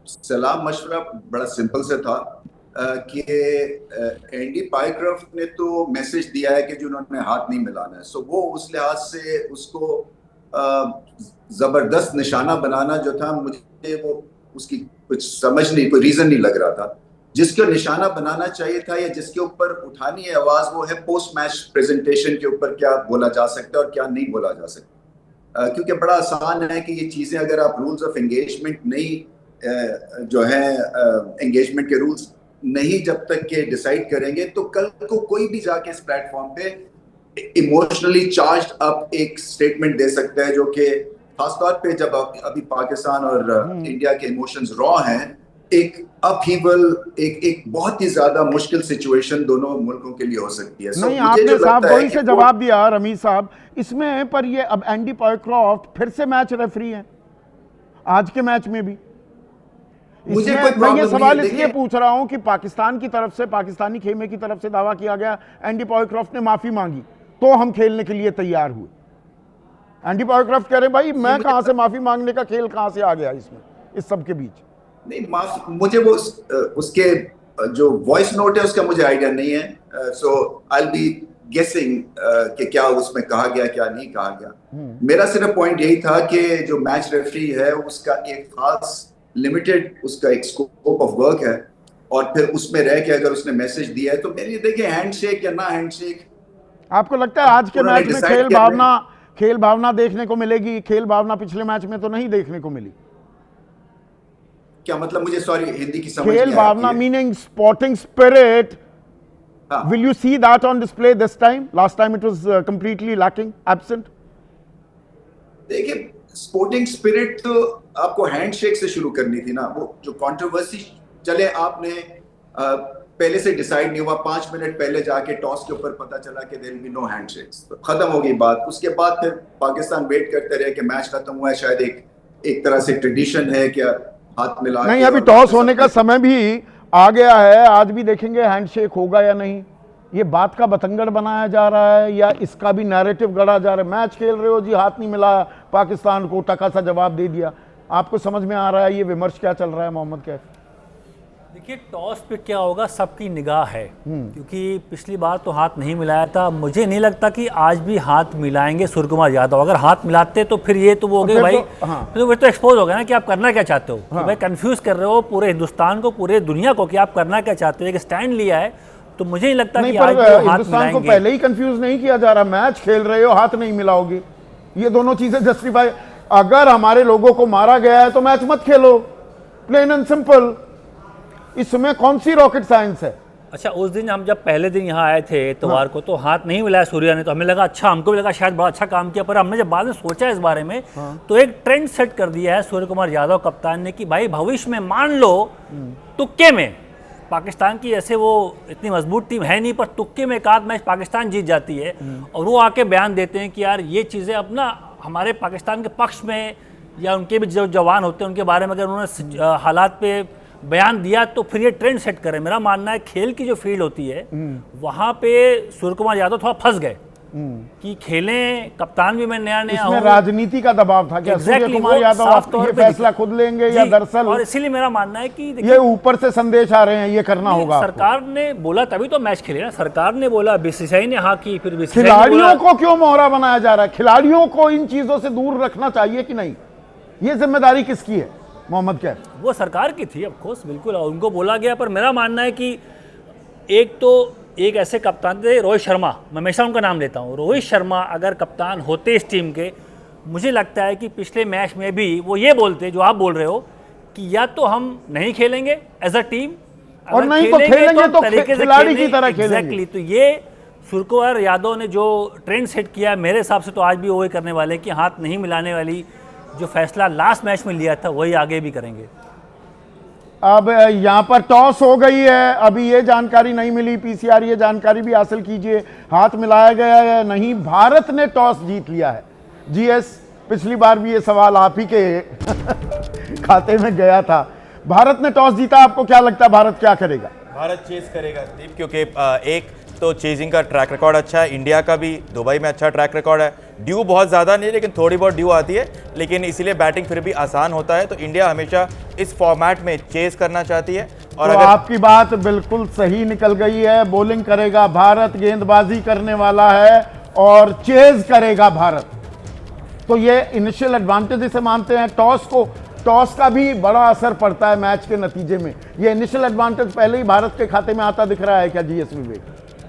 सलाह मशवरा बड़ा सिंपल से था कि एंडी पाइक्रॉफ्ट ने तो मैसेज दिया है कि जो उन्होंने हाथ नहीं मिलाना है, सो वो उस लिहाज से उसको जबरदस्त निशाना बनाना जो था, मुझे वो उसकी कुछ समझ नहीं, कोई रीजन नहीं लग रहा था। जिसको निशाना बनाना चाहिए था या जिसके ऊपर उठानी है आवाज, वो है पोस्ट मैच प्रेजेंटेशन के ऊपर क्या बोला जा सकता है और क्या नहीं बोला जा सकता। क्योंकि बड़ा आसान है कि ये चीजें अगर आप रूल्स ऑफ एंगेजमेंट नहीं जो है एंगेजमेंट के रूल्स नहीं जब तक के डिसाइड करेंगे, तो कल को कोई भी जाके इस प्लेटफॉर्म पे इमोशनली चार्ज्ड अप एक स्टेटमेंट दे सकता है, जो कि खासतौर पे जब अभी पाकिस्तान और इंडिया के इमोशंस रॉ हैं, एक अपहीवल, एक बहुत ही ज्यादा मुश्किल सिचुएशन दोनों मुल्कों के लिए हो सकती है। नहीं, आपने साहब वही से जवाब दिया रमीज साहब इसमें, पर ये अब एंडी पॉयक्रॉफ्ट फिर से मैच रेफरी हैं आज के मैच में भी। मुझे मैं ये सवाल इसलिए पूछ रहा हूं कि पाकिस्तान की तरफ से, पाकिस्तानी खेमे की तरफ से दावा किया गया एंडी पॉयक्रॉफ्ट ने माफी मांगी तो हम खेलने के लिए तैयार हुए। एंडी पॉयक्रॉफ्ट कह रहे भाई मैं कहां से माफी मांगने का खेल कहां से आ गया इसमें, इस सब के बीच। नहीं, मुझे वो उसके जो वॉइस नोट है उसका मुझे आइडिया नहीं है, सो आई विल बी गेसिंग कि क्या उसमें कहा गया क्या नहीं कहा गया। मेरा सिर्फ पॉइंट यही था कि जो मैच रेफरी है उसका एक खास लिमिटेड उसका एक स्कोप ऑफ वर्क है, और फिर उसमें रह के अगर उसने मैसेज दिया है तो मेरे लिए देखिए हैंडशेक या ना हैंडशेक, आपको लगता है आज के मैच में खेल भावना देखने को मिलेगी? खेल भावना पिछले मैच में तो नहीं देखने को मिली। क्या मतलब? मुझे सॉरी हिंदी की समझ खेल भावना meaning sporting spirit, will you see that on display this time? Last time it was completely lacking, absent. देखिए स्पोर्टिंग स्पिरिट तो आपको हैंडशेक से शुरू करनी थी ना। वो जो कंट्रोवर्सी चले, आपने पहले से डिसाइड नहीं हुआ, 5 मिनट पहले जाके टॉस के ऊपर पता चला कि there will be no handshakes, तो खत्म हो गई बात। उसके बाद फिर पाकिस्तान वेट करते रहे कि मैच खत्म हुआ है, शायद एक तरह से ट्रेडिशन है क्या हाथ मिला नहीं, अभी टॉस होने का समय भी आ गया है, आज भी देखेंगे हैंडशेक होगा या नहीं। ये बात का बतंगड़ बनाया जा रहा है या इसका भी नैरेटिव गढ़ा जा रहा है? मैच खेल रहे हो जी, हाथ नहीं मिला पाकिस्तान को, टका सा जवाब दे दिया। आपको समझ में आ रहा है ये विमर्श क्या चल रहा है मोहम्मद कैफ? देखिए टॉस पे क्या होगा सबकी निगाह है, क्योंकि पिछली बार तो हाथ नहीं मिलाया था। मुझे नहीं लगता कि आज भी हाथ मिलाएंगे सूर्य कुमार यादव। अगर हाथ मिलाते तो फिर ये तो वो हो गए भाई, फिर तो एक्सपोज हो गया ना कि आप करना क्या चाहते हो। तो भाई कंफ्यूज कर रहे हो पूरे हिंदुस्तान को, पूरे दुनिया को कि आप करना क्या चाहते हो। एक स्टैंड लिया है तो मुझे नहीं लगता कि आज तो हाथ हिंदुस्तान को पहले ही कंफ्यूज नहीं किया जा रहा। मैच खेल रहे हो, हाथ नहीं मिलाओगे, ये दोनों चीजें जस्टिफाई। अगर हमारे लोगों को मारा गया है तो मैच मत खेलो, प्लेन एंड सिंपल। इसमें कौन सी रॉकेट साइंस है? अच्छा, उस दिन हम जब पहले दिन यहाँ आए थे इतवार को, तो हाथ नहीं मिलाया सूर्या ने, तो हमें लगा अच्छा, हमको भी लगा शायद बड़ा अच्छा काम किया। पर हमने जब बाद में सोचा इस बारे में तो एक ट्रेंड सेट कर दिया है सूर्य कुमार यादव कप्तान ने कि भाई भविष्य में मान लो तुक्के में पाकिस्तान की, ऐसे वो इतनी मजबूत टीम है नहीं, पर तुक्के में एक आध मैच पाकिस्तान जीत जाती है और वो आके बयान देते हैं कि यार ये चीज़ें अपना हमारे पाकिस्तान के पक्ष में, या उनके भी जो जवान होते हैं उनके बारे में अगर उन्होंने हालात पे बयान दिया तो फिर ये ट्रेंड सेट करे। मेरा मानना है खेल की जो फील्ड होती है वहाँ पे सूर्य कुमार यादव थोड़ा फंस गए कि खेलें, कप्तान भी मैं नया इसमें राजनीति का दबाव था क्या? सूर्य कुमार यादव ये फैसला खुद लेंगे या दरअसल? और इसीलिए मेरा मानना है कि ये ऊपर से संदेश आ रहे हैं ये करना होगा। सरकार ने बोला तभी तो मैच खेले ना, सरकार ने बोला, बीसीसीआई ने हाँ की, फिर खिलाड़ियों को क्यों मोहरा बनाया जा रहा है? खिलाड़ियों को इन चीजों से दूर रखना चाहिए कि नहीं? ये जिम्मेदारी किसकी है मोहम्मद कैफ? वो सरकार की थी ऑफ कोर्स, बिल्कुल, और उनको बोला गया। पर मेरा मानना है कि एक ऐसे कप्तान थे रोहित शर्मा, मैं हमेशा उनका नाम लेता हूँ। रोहित शर्मा अगर कप्तान होते इस टीम के, मुझे लगता है कि पिछले मैच में भी वो ये बोलते जो आप बोल रहे हो कि या तो हम नहीं खेलेंगे एज अ टीम, और नहीं तो खेलेंगे तो खिलाड़ी की तरह खेलेंगे। एग्जैक्टली, तो ये सूर्य कुमार यादव ने जो ट्रेंड सेट किया, मेरे हिसाब से तो आज भी वही करने वाले कि हाथ नहीं मिलाने वाली जो फैसला लास्ट मैच में लिया था वही आगे भी करेंगे। अब यहाँ पर टॉस हो गई है, अभी ये जानकारी नहीं मिली, पीसीआर ये जानकारी भी हासिल कीजिए, हाथ मिलाया गया है या नहीं। भारत ने टॉस जीत लिया है। जीएस, पिछली बार भी ये सवाल आप ही के खाते में गया था। भारत ने टॉस जीता, आपको क्या लगता है भारत क्या करेगा? भारत चेस करेगा दीप, क्योंकि एक तो चेजिंग का ट्रैक रिकॉर्ड अच्छा है, इंडिया का भी दुबई में अच्छा ट्रैक रिकॉर्ड है। ड्यू बहुत ज़्यादा नहीं, लेकिन थोड़ी बहुत ड्यू आती है, लेकिन इसीलिए बैटिंग फिर भी आसान होता है। तो इंडिया हमेशा इस फॉर्मेट में चेस करना चाहती है। और तो आपकी बात बिल्कुल सही निकल गई है। बॉलिंग करेगा भारत, गेंदबाजी करने वाला है और चेज करेगा भारत। तो ये इनिशियल एडवांटेज इसे मानते हैं। टॉस को टॉस का भी बड़ा असर पड़ता है मैच के नतीजे में। ये इनिशियल एडवांटेज पहले ही भारत के खाते में आता दिख रहा है क्या जीएस विवेक?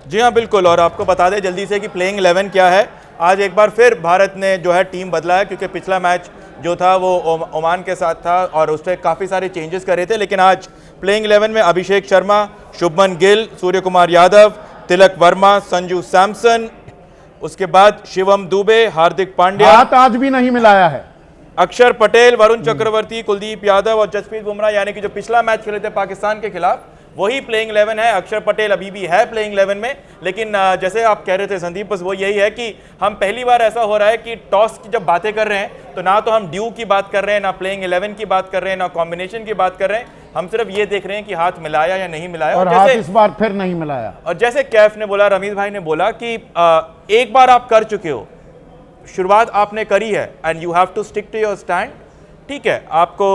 जी हाँ बिल्कुल, और आपको बता दें जल्दी से कि प्लेइंग 11 क्या है। आज एक बार फिर भारत ने जो है टीम बदला है, क्योंकि पिछला मैच जो था वो ओमान के साथ था और उसमें काफ़ी सारे चेंजेस करे थे, लेकिन आज प्लेइंग 11 में अभिषेक शर्मा, शुभमन गिल, सूर्य कुमार यादव, तिलक वर्मा, संजू सैमसन, उसके बाद शिवम दुबे, हार्दिक पांड्या, हाथ आज भी नहीं मिलाया है, अक्षर पटेल, वरुण चक्रवर्ती, कुलदीप यादव और जसप्रीत बुमराह, यानी कि जो पिछला मैच खेले थे पाकिस्तान के खिलाफ वही प्लेइंग 11 है। अक्षर पटेल अभी भी है प्लेइंग 11 में, लेकिन जैसे आप कह रहे थे संदीप, बस वो यही है कि हम पहली बार ऐसा हो रहा है कि टॉस की जब बातें कर रहे हैं तो ना तो हम ड्यू की बात कर रहे हैं, ना प्लेइंग 11 की बात कर रहे हैं, ना कॉम्बिनेशन की बात कर रहे हैं, हम सिर्फ ये देख रहे हैं कि हाथ मिलाया या नहीं मिलाया। और हाथ इस बार फिर नहीं मिलाया। और जैसे कैफ ने बोला, रमीज भाई ने बोला कि एक बार आप कर चुके हो, शुरुआत आपने करी है and you have to stick to your stand. ठीक है, आपको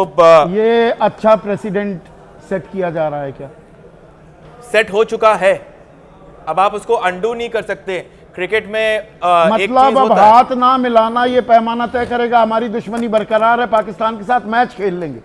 ये अच्छा प्रेसिडेंट सेट किया जा रहा है क्या? सेट हो चुका है, अब आप उसको अंडू नहीं कर सकते। क्रिकेट में एक चीज मतलब अब होता है, हाथ ना मिलाना ये पैमाना तय करेगा, हमारी दुश्मनी बरकरार है, पाकिस्तान के साथ मैच खेल लेंगे।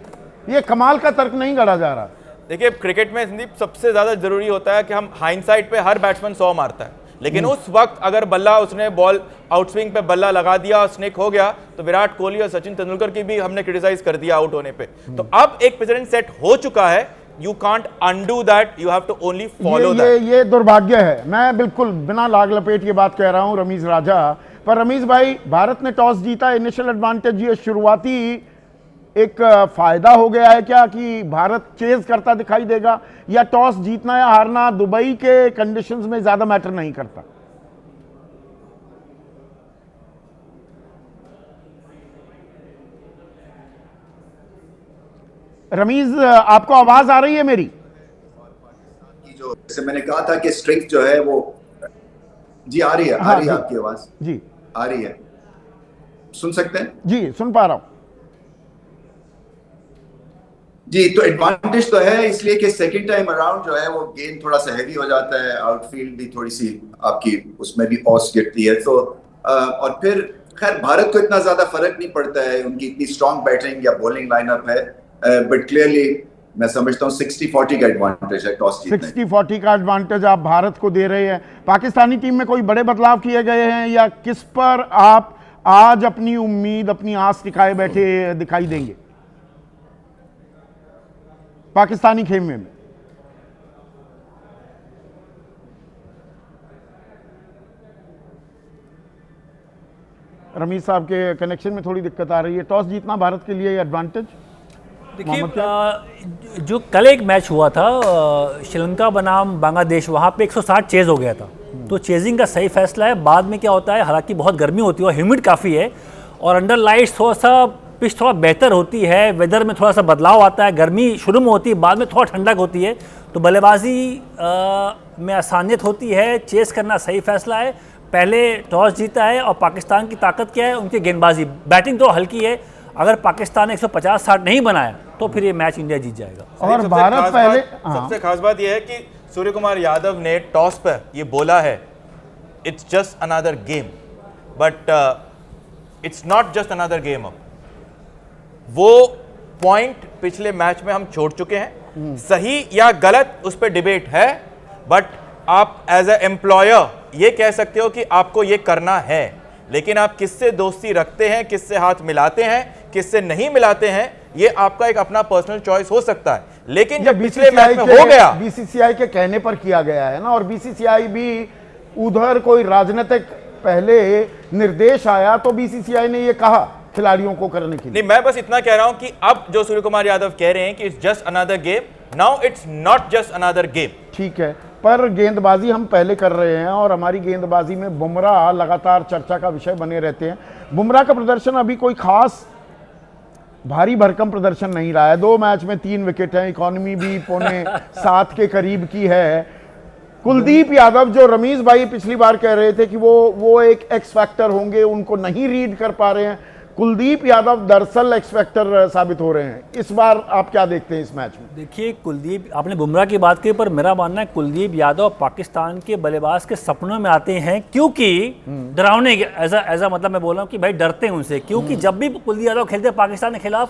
ये कमाल का तर्क नहीं गढ़ा जा रहा। देखिए क्रिकेट में संदीप सबसे ज्यादा जरूरी होता है कि हम हाइंडसाइट पे हर बैट्समैन 100 मारता है, लेकिन उस वक्त अगर बल्ला उसने बॉल आउटस्विंग पे बल्ला लगा दिया और स्निक हो गया तो विराट कोहली और सचिन तेंदुलकर की भी हमने क्रिटिसाइज कर दिया आउट होने पे। तो अब एक प्रेसिडेंट सेट हो चुका है, you can't undo that, you have to only follow that. ये दुर्भाग्य है। मैं बिल्कुल बिना लाग लपेट ये बात कह रहा हूं रमीज राजा। पर रमीज भाई, भारत ने टॉस जीता, इनिशियल एडवांटेज, ये शुरुआती एक फायदा हो गया है क्या कि भारत चेज करता दिखाई देगा, या टॉस जीतना या हारना दुबई के कंडीशंस में ज्यादा मैटर नहीं करता? रमीज, आपको आवाज आ रही है मेरी? की जो जैसे मैंने कहा था कि स्ट्रेंथ जो है वो, जी आ रही है, हाँ, आ रही है जी, आपकी आवाज जी आ रही है, सुन सकते हैं? जी सुन पा रहा हूं जी। तो एडवांटेज तो है, इसलिए कि सेकंड टाइम अराउंड जो है वो गेंद थोड़ा सा हैवी हो जाता है, आउटफील्ड भी थोड़ी सी आपकी उसमें भी ऑस गिरती है। तो और फिर खैर भारत को इतना ज्यादा फर्क नहीं पड़ता है, उनकी इतनी स्ट्रॉन्ग बैटिंग या बॉलिंग लाइनअप है, बट क्लियरली मैं समझता हूँ 60-40 का एडवांटेज है टॉस जीतने। 60-40 का एडवांटेज आप भारत को दे रहे हैं। पाकिस्तानी टीम में कोई बड़े बदलाव किए गए हैं, या किस पर आप आज अपनी उम्मीद, अपनी आस टिकाए बैठे दिखाई देंगे पाकिस्तानी खेमे में? रमीज साहब के कनेक्शन में थोड़ी दिक्कत आ रही है। टॉस जीतना भारत के लिए एडवांटेज? देखिए जो कल एक मैच हुआ था श्रीलंका बनाम बांग्लादेश, वहाँ पे 160 चेज हो गया था, तो चेजिंग का सही फैसला है। बाद में क्या होता है, हालांकि बहुत गर्मी होती है और ह्यूमिड काफ़ी है, और अंडर लाइट्स थोड़ा सा पिच थोड़ा बेहतर होती है, वेदर में थोड़ा सा बदलाव आता है, गर्मी शुरू में होती है, बाद में थोड़ा ठंडक होती है, तो बल्लेबाजी में आसानियत होती है। चेस करना सही फैसला है। पहले टॉस जीता है, और पाकिस्तान की ताकत क्या है, उनकी गेंदबाजी, बैटिंग तो हल्की है। अगर पाकिस्तान ने 150-60 नहीं बनाया तो फिर ये मैच इंडिया जीत जाएगा। और भारत पहले, सबसे खास बात यह है कि सूर्य कुमार यादव ने टॉस पर ये बोला है, it's just another game, but it's not just another game. अब वो पॉइंट पिछले मैच में हम छोड़ चुके हैं, सही या गलत उस पर डिबेट है, बट आप एज ए एम्प्लॉयर ये कह सकते हो कि आपको ये करना है, लेकिन आप किससे दोस्ती रखते हैं, किससे हाथ मिलाते हैं, किससे नहीं मिलाते हैं, ये आपका एक अपना पर्सनल चॉइस हो सकता है। लेकिन जब पिछले मैच में हो गया, बीसीसीआई के कहने पर किया गया है ना, और बीसीसीआई भी उधर कोई राजनीतिक पहले निर्देश आया तो बीसीसीआई ने ये कहा खिलाड़ियों को करने के लिए। नहीं, मैं बस इतना कह रहा हूं कि अब जो सूर्य कुमार यादव कह रहे हैं कि it's just another game, now it's not just another game. ठीक है, पर गेंदबाजी हम पहले कर रहे हैं, और हमारी गेंदबाजी में बुमराह लगातार चर्चा का विषय बने रहते हैं। बुमराह का प्रदर्शन अभी कोई खास भारी भरकम प्रदर्शन नहीं रहा है। 2 मैच में 3 विकेट हैं, इकोनॉमी भी 6.7 के करीब की है। कुलदीप यादव, जो रमीज भाई पिछली बार कह रहे थे कि वो एक एक्स फैक्टर होंगे, उनको नहीं रीड कर पा रहे हैं, कुलदीप यादव दरअसल एक्स फैक्टर साबित हो रहे हैं। इस बार आप क्या देखते हैं इस मैच में? देखिए कुलदीप, आपने बुमराह की बात की, पर मेरा मानना है कुलदीप यादव पाकिस्तान के बल्लेबाज के सपनों में आते हैं, क्योंकि डरावने, ऐसा मतलब मैं बोल रहा हूँ कि भाई डरते हैं उनसे, क्योंकि जब भी कुलदीप यादव खेलते हैं पाकिस्तान के खिलाफ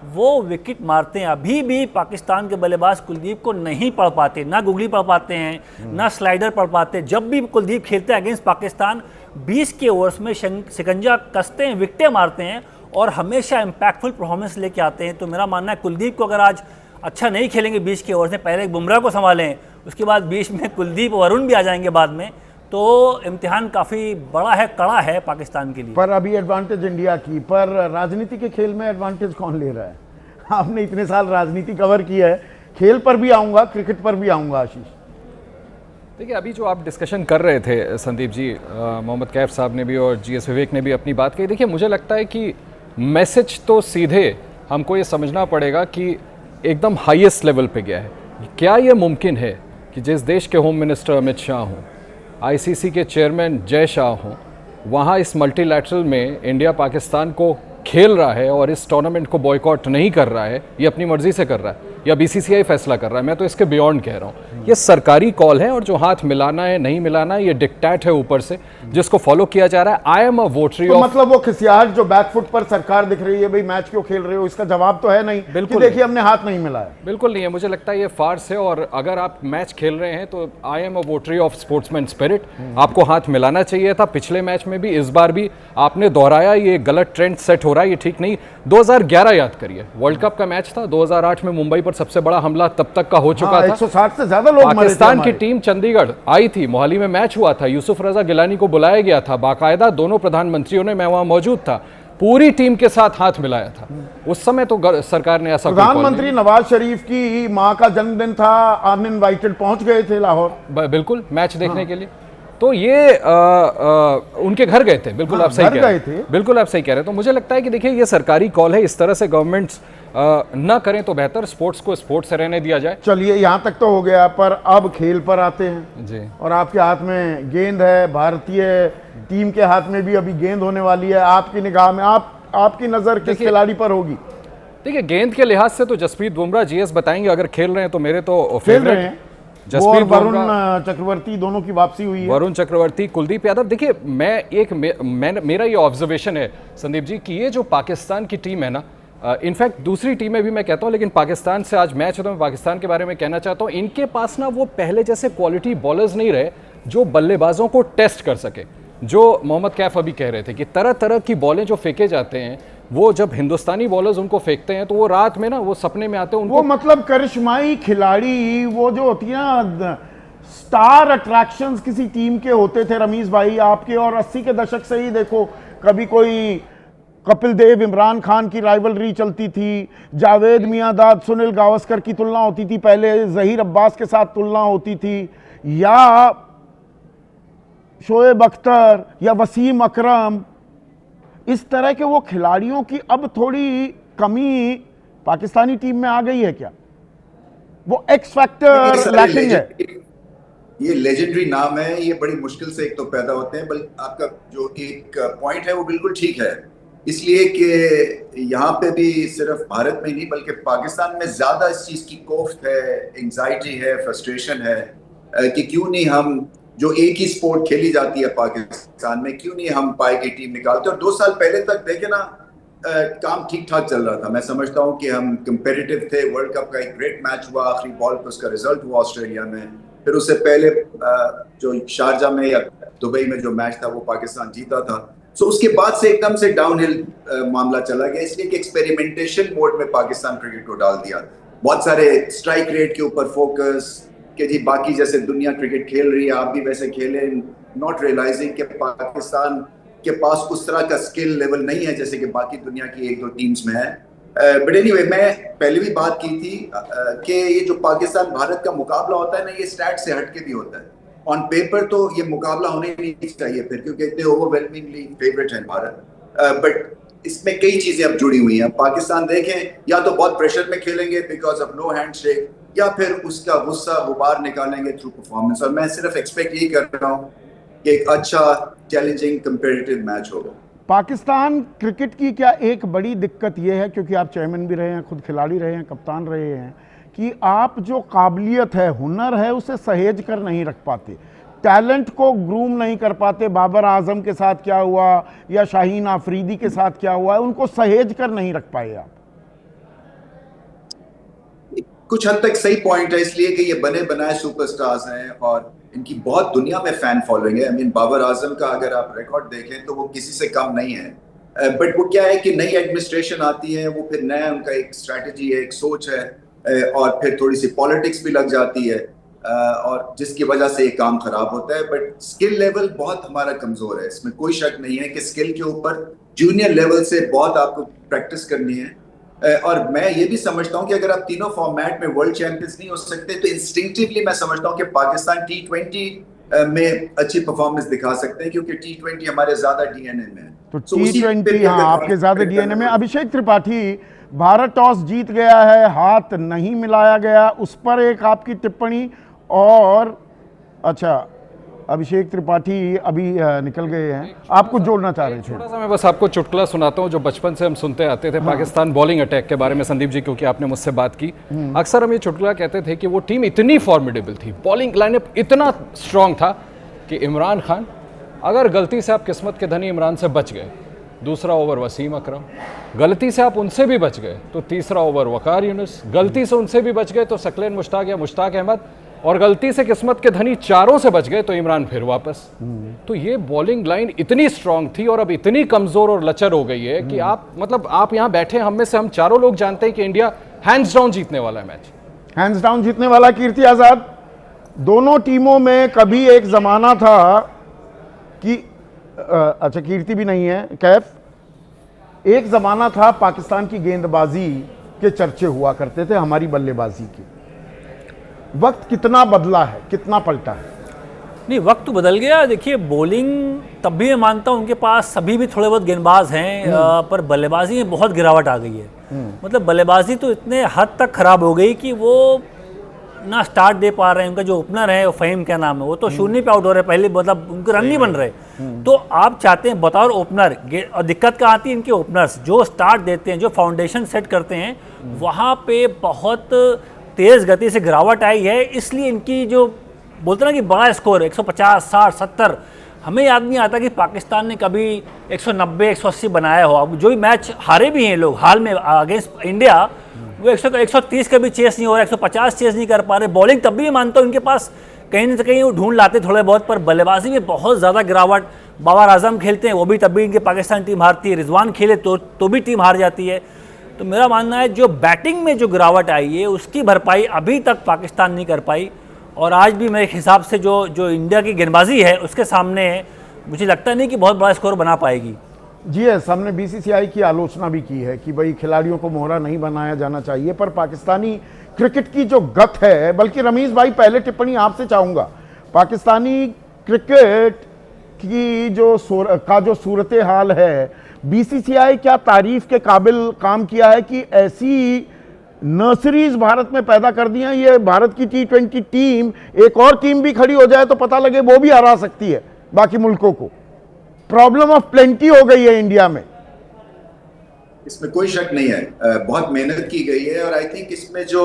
वो विकेट मारते हैं। अभी भी पाकिस्तान के बल्लेबाज कुलदीप को नहीं पढ़ पाते, ना गुगली पढ़ पाते हैं, ना स्लाइडर पढ़ पाते। जब भी कुलदीप खेलते हैं अगेंस्ट पाकिस्तान 20 के ओवर्स में शिकंजा कसते हैं, विकेटें मारते हैं और हमेशा इम्पैक्टफुल परफॉर्मेंस लेके आते हैं। तो मेरा मानना है कुलदीप को अगर आज अच्छा नहीं खेलेंगे 20 के ओवर्स में, पहले बुमराह को संभालें, उसके बाद 20 में कुलदीप वरुण भी आ जाएंगे बाद में, तो इम्तिहान काफ़ी बड़ा है, कड़ा है पाकिस्तान के लिए। पर अभी एडवांटेज इंडिया की, पर राजनीति के खेल में एडवांटेज कौन ले रहा है? आपने इतने साल राजनीति कवर किया है, खेल पर भी आऊँगा, क्रिकेट पर भी आऊँगा आशीष। देखिए, अभी जो आप डिस्कशन कर रहे थे संदीप जी, मोहम्मद कैफ साहब ने भी और GS विवेक ने भी अपनी बात कही। देखिए, मुझे लगता है कि मैसेज तो सीधे हमको ये समझना पड़ेगा कि एकदम हाईएस्ट लेवल पे गया है। क्या ये मुमकिन है कि जिस देश के होम मिनिस्टर अमित शाह हों, ICC के चेयरमैन जय शाह हों, वहाँ इस मल्टीलैटरल में इंडिया पाकिस्तान को खेल रहा है और इस टूर्नामेंट को बॉयकॉट नहीं कर रहा है, ये अपनी मर्जी से कर रहा है या BCCI फैसला कर रहा है? मैं तो इसके बियॉन्ड कह रहा हूँ, ये सरकारी कॉल है और जो हाथ मिलाना है नहीं मिलाना है ये डिक्टेट है ऊपर से, जिसको फॉलो किया जा रहा है। आई एम अ वोटरी ऑफ, मतलब वो खिसियाट जो बैकफुट पर सरकार दिख रही है, भाई मैच क्यों खेल रहे हो, इसका जवाब तो है नहीं। बिल्कुल देखिए, हमने हाथ नहीं मिलाया, बिल्कुल नहीं है। मुझे लगता है ये फार्स है और अगर आप मैच खेल रहे हैं तो I am a votary of sportsman spirit. आपको हाथ मिलाना चाहिए था, पिछले मैच में भी, इस बार भी आपने दोहराया। ये गलत ट्रेंड सेट हो रहा है, ये ठीक नहीं। 2011 याद करिए, वर्ल्ड कप का मैच था, 2008 में मुंबई पर सबसे बड़ा हमला तब तक का हो चुका था। 160 से ज्यादा लोग मरे थे। पाकिस्तान की टीम चंडीगढ़ आई थी, मोहाली में मैच हुआ था, यूसुफ रजा गिलानी को बुलाया गया था, बाकायदा दोनों प्रधानमंत्रियों ने, मैं वहां मौजूद था, पूरी टीम के साथ हाथ मिलाया था। उस समय तो सरकार ने ऐसा, प्रधानमंत्री नवाज शरीफ की मां का जन्मदिन था, अनइनवाइटेड पहुंच गए थे लाहौर, बिल्कुल मैच देखने के लिए। तो ये उनके घर गए थे, बिल्कुल आप सही कह रहे थे, बिल्कुल आप सही कह रहे हैं। तो मुझे लगता है कि देखिए, ये सरकारी कॉल है, इस तरह से गवर्नमेंट्स न करें तो बेहतर, स्पोर्ट्स को स्पोर्ट्स से रहने दिया जाए। चलिए, यहाँ तक तो हो गया, पर अब खेल पर आते हैं जी। और आपके हाथ में गेंद है, भारतीय टीम के हाथ में भी अभी गेंद होने वाली है। आपकी निगाह में, आपकी नजर किस खिलाड़ी पर होगी? देखिए, गेंद के लिहाज से तो जसप्रीत बुमराह, GS बताएंगे, अगर खेल रहे हैं तो मेरे तो खेल रहे हैं। जसप्रीत वरुण चक्रवर्ती दोनों की वापसी हुई है। वरुण चक्रवर्ती, कुलदीप यादव। देखिए, मेरा ये ऑब्जर्वेशन है संदीप जी कि ये जो पाकिस्तान की टीम है ना, इनफैक्ट दूसरी टीमें भी मैं कहता हूं, लेकिन पाकिस्तान से आज मैच है तो मैं पाकिस्तान के बारे में कहना चाहता हूं, इनके पास ना वो पहले जैसे क्वालिटी बॉलर्स नहीं रहे जो बल्लेबाजों को टेस्ट कर सके। जो मोहम्मद कैफ अभी कह रहे थे कि तरह तरह की बॉलें जो फेंके जाते हैं, वो जब हिंदुस्तानी बॉलर्स उनको फेंकते हैं तो वो रात में ना वो सपने में आते हैं उनको। वो मतलब करिश्माई खिलाड़ी, वो जो होती है ना, स्टार अट्रैक्शंस किसी टीम के होते थे रमीज भाई आपके, और 80 के दशक से ही देखो, कभी कोई कपिल देव इमरान खान की राइवलरी चलती थी, जावेद मियांदाद सुनील गावस्कर की तुलना होती थी, पहले जहीर अब्बास के साथ तुलना होती थी, या शोएब अख्तर या वसीम अकरम, इस तरह के वो खिलाड़ियों की अब थोड़ी कमी पाकिस्तानी टीम में आ गई है क्या? वो एक्स फैक्टर लैकिंग है। ये लेजेंडरी नाम है, ये बड़ी मुश्किल से एक तो पैदा होते हैं, बल्कि आपका जो एक पॉइंट है वो बिल्कुल ठीक है, इसलिए कि यहाँ पे भी सिर्फ भारत में नहीं बल्कि पाकिस्तान में ज्यादा इस चीज की कोफ्त है, एंजाइटी है, फ्रस्ट्रेशन है कि क्यों नहीं हम, जो एक ही स्पोर्ट खेली जाती है पाकिस्तान में, क्यों नहीं हम पाई की टीम निकालते। और 2 साल पहले तक देखे ना, काम ठीक ठाक चल रहा था। मैं समझता हूँ कि हम कंपेटिटिव थे। वर्ल्ड कप का एक ग्रेट मैच हुआ, आखिरी बॉल पर उसका रिजल्ट हुआ ऑस्ट्रेलिया में। फिर उससे पहले जो शारजा में या दुबई में जो मैच था वो पाकिस्तान जीता था। सो उसके बाद से एकदम से डाउनहिल मामला चला गया, इसलिए कि एक्सपेरिमेंटेशन मोड में पाकिस्तान क्रिकेट को डाल दिया। बहुत सारे स्ट्राइक रेट के ऊपर फोकस कि जी बाकी जैसे दुनिया क्रिकेट खेल रही है आप भी वैसे खेलें, नॉट रियलाइजिंग कि पाकिस्तान के पास उस तरह का स्किल लेवल नहीं है जैसे कि बाकी दुनिया की 1-2 टीम्स में है। बट एनीवे, मैं पहले भी बात की थी कि ये जो पाकिस्तान भारत का मुकाबला होता है ना, ये स्टैट से हटके भी होता है। ऑन पेपर तो ये मुकाबला होने नहीं चाहिए फिर, क्योंकि इतने ओवरवेलमिंगली फेवरेट है भारत, बट इसमें कई चीजें अब जुड़ी हुई हैं। पाकिस्तान देखें, या तो बहुत प्रेशर में खेलेंगे बिकॉज ऑफ नो हैंडशेक, या फिर उसका गुस्सा गुबार निकालेंगे थ्रू परफॉर्मेंस। और मैं सिर्फ एक्सपेक्ट यही कर रहा हूँ कि एक अच्छा चैलेंजिंग कंपेटिटिव मैच होगा। पाकिस्तान क्रिकेट की क्या एक बड़ी दिक्कत यह है, क्योंकि आप चेयरमैन भी रहे हैं, खुद खिलाड़ी रहे हैं, कप्तान रहे हैं, कि आप जो काबिलियत है, हुनर है, उसे सहेज कर नहीं रख पाते, टैलेंट को ग्रूम नहीं कर पाते। बाबर आजम के साथ क्या हुआ या शाहीन आफरीदी के साथ क्या हुआ है, उनको सहेज कर नहीं रख पाए आप। कुछ हद तक सही पॉइंट है, इसलिए कि ये बने बनाए सुपरस्टार्स हैं और इनकी बहुत दुनिया में फैन फॉलोइंग है। आई मीन बाबर आजम का अगर आप रिकॉर्ड देखें तो वो किसी से कम नहीं है, बट वो क्या है कि नई एडमिनिस्ट्रेशन आती है, वो फिर नया उनका एक स्ट्रैटेजी है, एक सोच है, और फिर थोड़ी सी पॉलिटिक्स भी लग जाती है, और जिसकी वजह से ये काम खराब होता है। बट स्किल लेवल बहुत हमारा कमजोर है, इसमें कोई शक नहीं है कि स्किल के ऊपर जूनियर लेवल से बहुत आपको प्रैक्टिस करनी है। और मैं ये भी समझता हूँ कि अगर आप तीनों फॉर्मेट में वर्ल्ड चैंपियंस नहीं हो सकते तो इंस्टिंक्टिवली मैं समझता हूँ कि पाकिस्तान T20 में अच्छी परफॉर्मेंस दिखा सकते हैं, क्योंकि T20 हमारे ज्यादा डीएनए में है। तो T20 हाँ आपके ज्यादा डीएनए में। अभिषेक त्रिपाठी, भारत टॉस जीत गया है, हाथ नहीं मिलाया गया, उस पर एक आपकी टिप्पणी। और अच्छा, अभिषेक त्रिपाठी अभी निकल गए हैं, आप कुछ जोड़ना चाह रहे थे? थोड़ा सा मैं बस आपको चुटकुला सुनाता हूँ जो बचपन से हम सुनते आते थे। पाकिस्तान बॉलिंग अटैक के बारे में, संदीप जी, क्योंकि आपने मुझसे बात की, अक्सर हम ये चुटकुला कहते थे कि वो टीम इतनी फॉर्मिडेबल थी, बॉलिंग लाइनअप इतना स्ट्रांग था कि इमरान खान, अगर गलती से आप किस्मत के धनी इमरान से बच गए, दूसरा ओवर वसीम अकरम, गलती से आप उनसे भी बच गए तो तीसरा ओवर वकार यूनुस, गलती से उनसे भी बच गए तो सकलेन मुश्ताक या मुश्ताक अहमद, और गलती से किस्मत के धनी चारों से बच गए तो इमरान फिर वापस। तो ये बॉलिंग लाइन इतनी स्ट्रांग थी और अब इतनी कमजोर और लचर हो गई है कि आप मतलब आप यहाँ बैठे, हम में से हम चारों लोग जानते हैं कि इंडिया हैंड्स डाउन जीतने वाला है मैच, हैंड्स डाउन जीतने वाला। कीर्ति आजाद, दोनों टीमों में कभी एक जमाना था कि अच्छा कीर्ति भी नहीं है, कैफ, एक जमाना था पाकिस्तान की गेंदबाजी के चर्चे हुआ करते थे, हमारी बल्लेबाजी की। वक्त कितना बदला है, कितना पलटा है? नहीं, वक्त तो बदल गया। देखिए, बॉलिंग तब भी मैं मानता हूँ उनके पास सभी भी थोड़े बहुत गेंदबाज हैं, पर बल्लेबाजी में बहुत गिरावट आ गई है। मतलब बल्लेबाजी तो इतने हद तक खराब हो गई कि वो ना स्टार्ट दे पा रहे हैं। उनका जो ओपनर है, वो फ़हीम क्या नाम है, वो तो शून्य पे आउट हो रहे हैं, पहले मतलब उनके रन नहीं बन रहे। तो आप चाहते हैं बतौर ओपनर, और दिक्कत क्या आती है, इनके ओपनर्स जो स्टार्ट देते हैं, जो फाउंडेशन सेट करते हैं, वहाँ पे बहुत तेज़ गति से गिरावट आई है। इसलिए इनकी जो बोलते ना कि बड़ा स्कोर 150, 60, 70, हमें याद नहीं आता कि पाकिस्तान ने कभी 190, 180 बनाया हो। अब जो भी मैच हारे भी हैं लोग हाल में अगेंस्ट इंडिया, वो 130 का भी चेस नहीं हो रहा, 150 चेस नहीं कर पा रहे। बॉलिंग तब भी मैं मानता हूँ उनके पास कहीं ना कहीं वो ढूंढ लाते थोड़े बहुत, पर बल्लेबाजी में बहुत ज़्यादा गिरावट। बाबर आजम खेलते हैं, वो भी तब भी इनके पाकिस्तान टीम हारती है। रिजवान खेले तो भी टीम हार जाती है। तो मेरा मानना है जो बैटिंग में जो गिरावट आई है उसकी भरपाई अभी तक पाकिस्तान नहीं कर पाई। और आज भी मेरे हिसाब से जो इंडिया की गेंदबाजी है उसके सामने मुझे लगता नहीं कि बहुत बड़ा स्कोर बना पाएगी। जी है, हमने बीसीसीआई की आलोचना भी की है कि भाई खिलाड़ियों को मोहरा नहीं बनाया जाना चाहिए, पर पाकिस्तानी क्रिकेट की जो गत है, बल्कि रमीज भाई पहले टिप्पणी आपसे चाहूँगा, पाकिस्तानी क्रिकेट की जो सूरत हाल है, बीसीसीआई क्या तारीफ के काबिल काम किया है कि ऐसी नर्सरीज भारत में पैदा कर दी हैं? ये भारत की T20 टीम, एक और टीम भी खड़ी हो जाए तो पता लगे वो भी हरा सकती है बाकी मुल्कों को। प्रॉब्लम ऑफ प्लेंटी हो गई है इंडिया में, इसमें कोई शक नहीं है। बहुत मेहनत की गई है और आई थिंक इसमें जो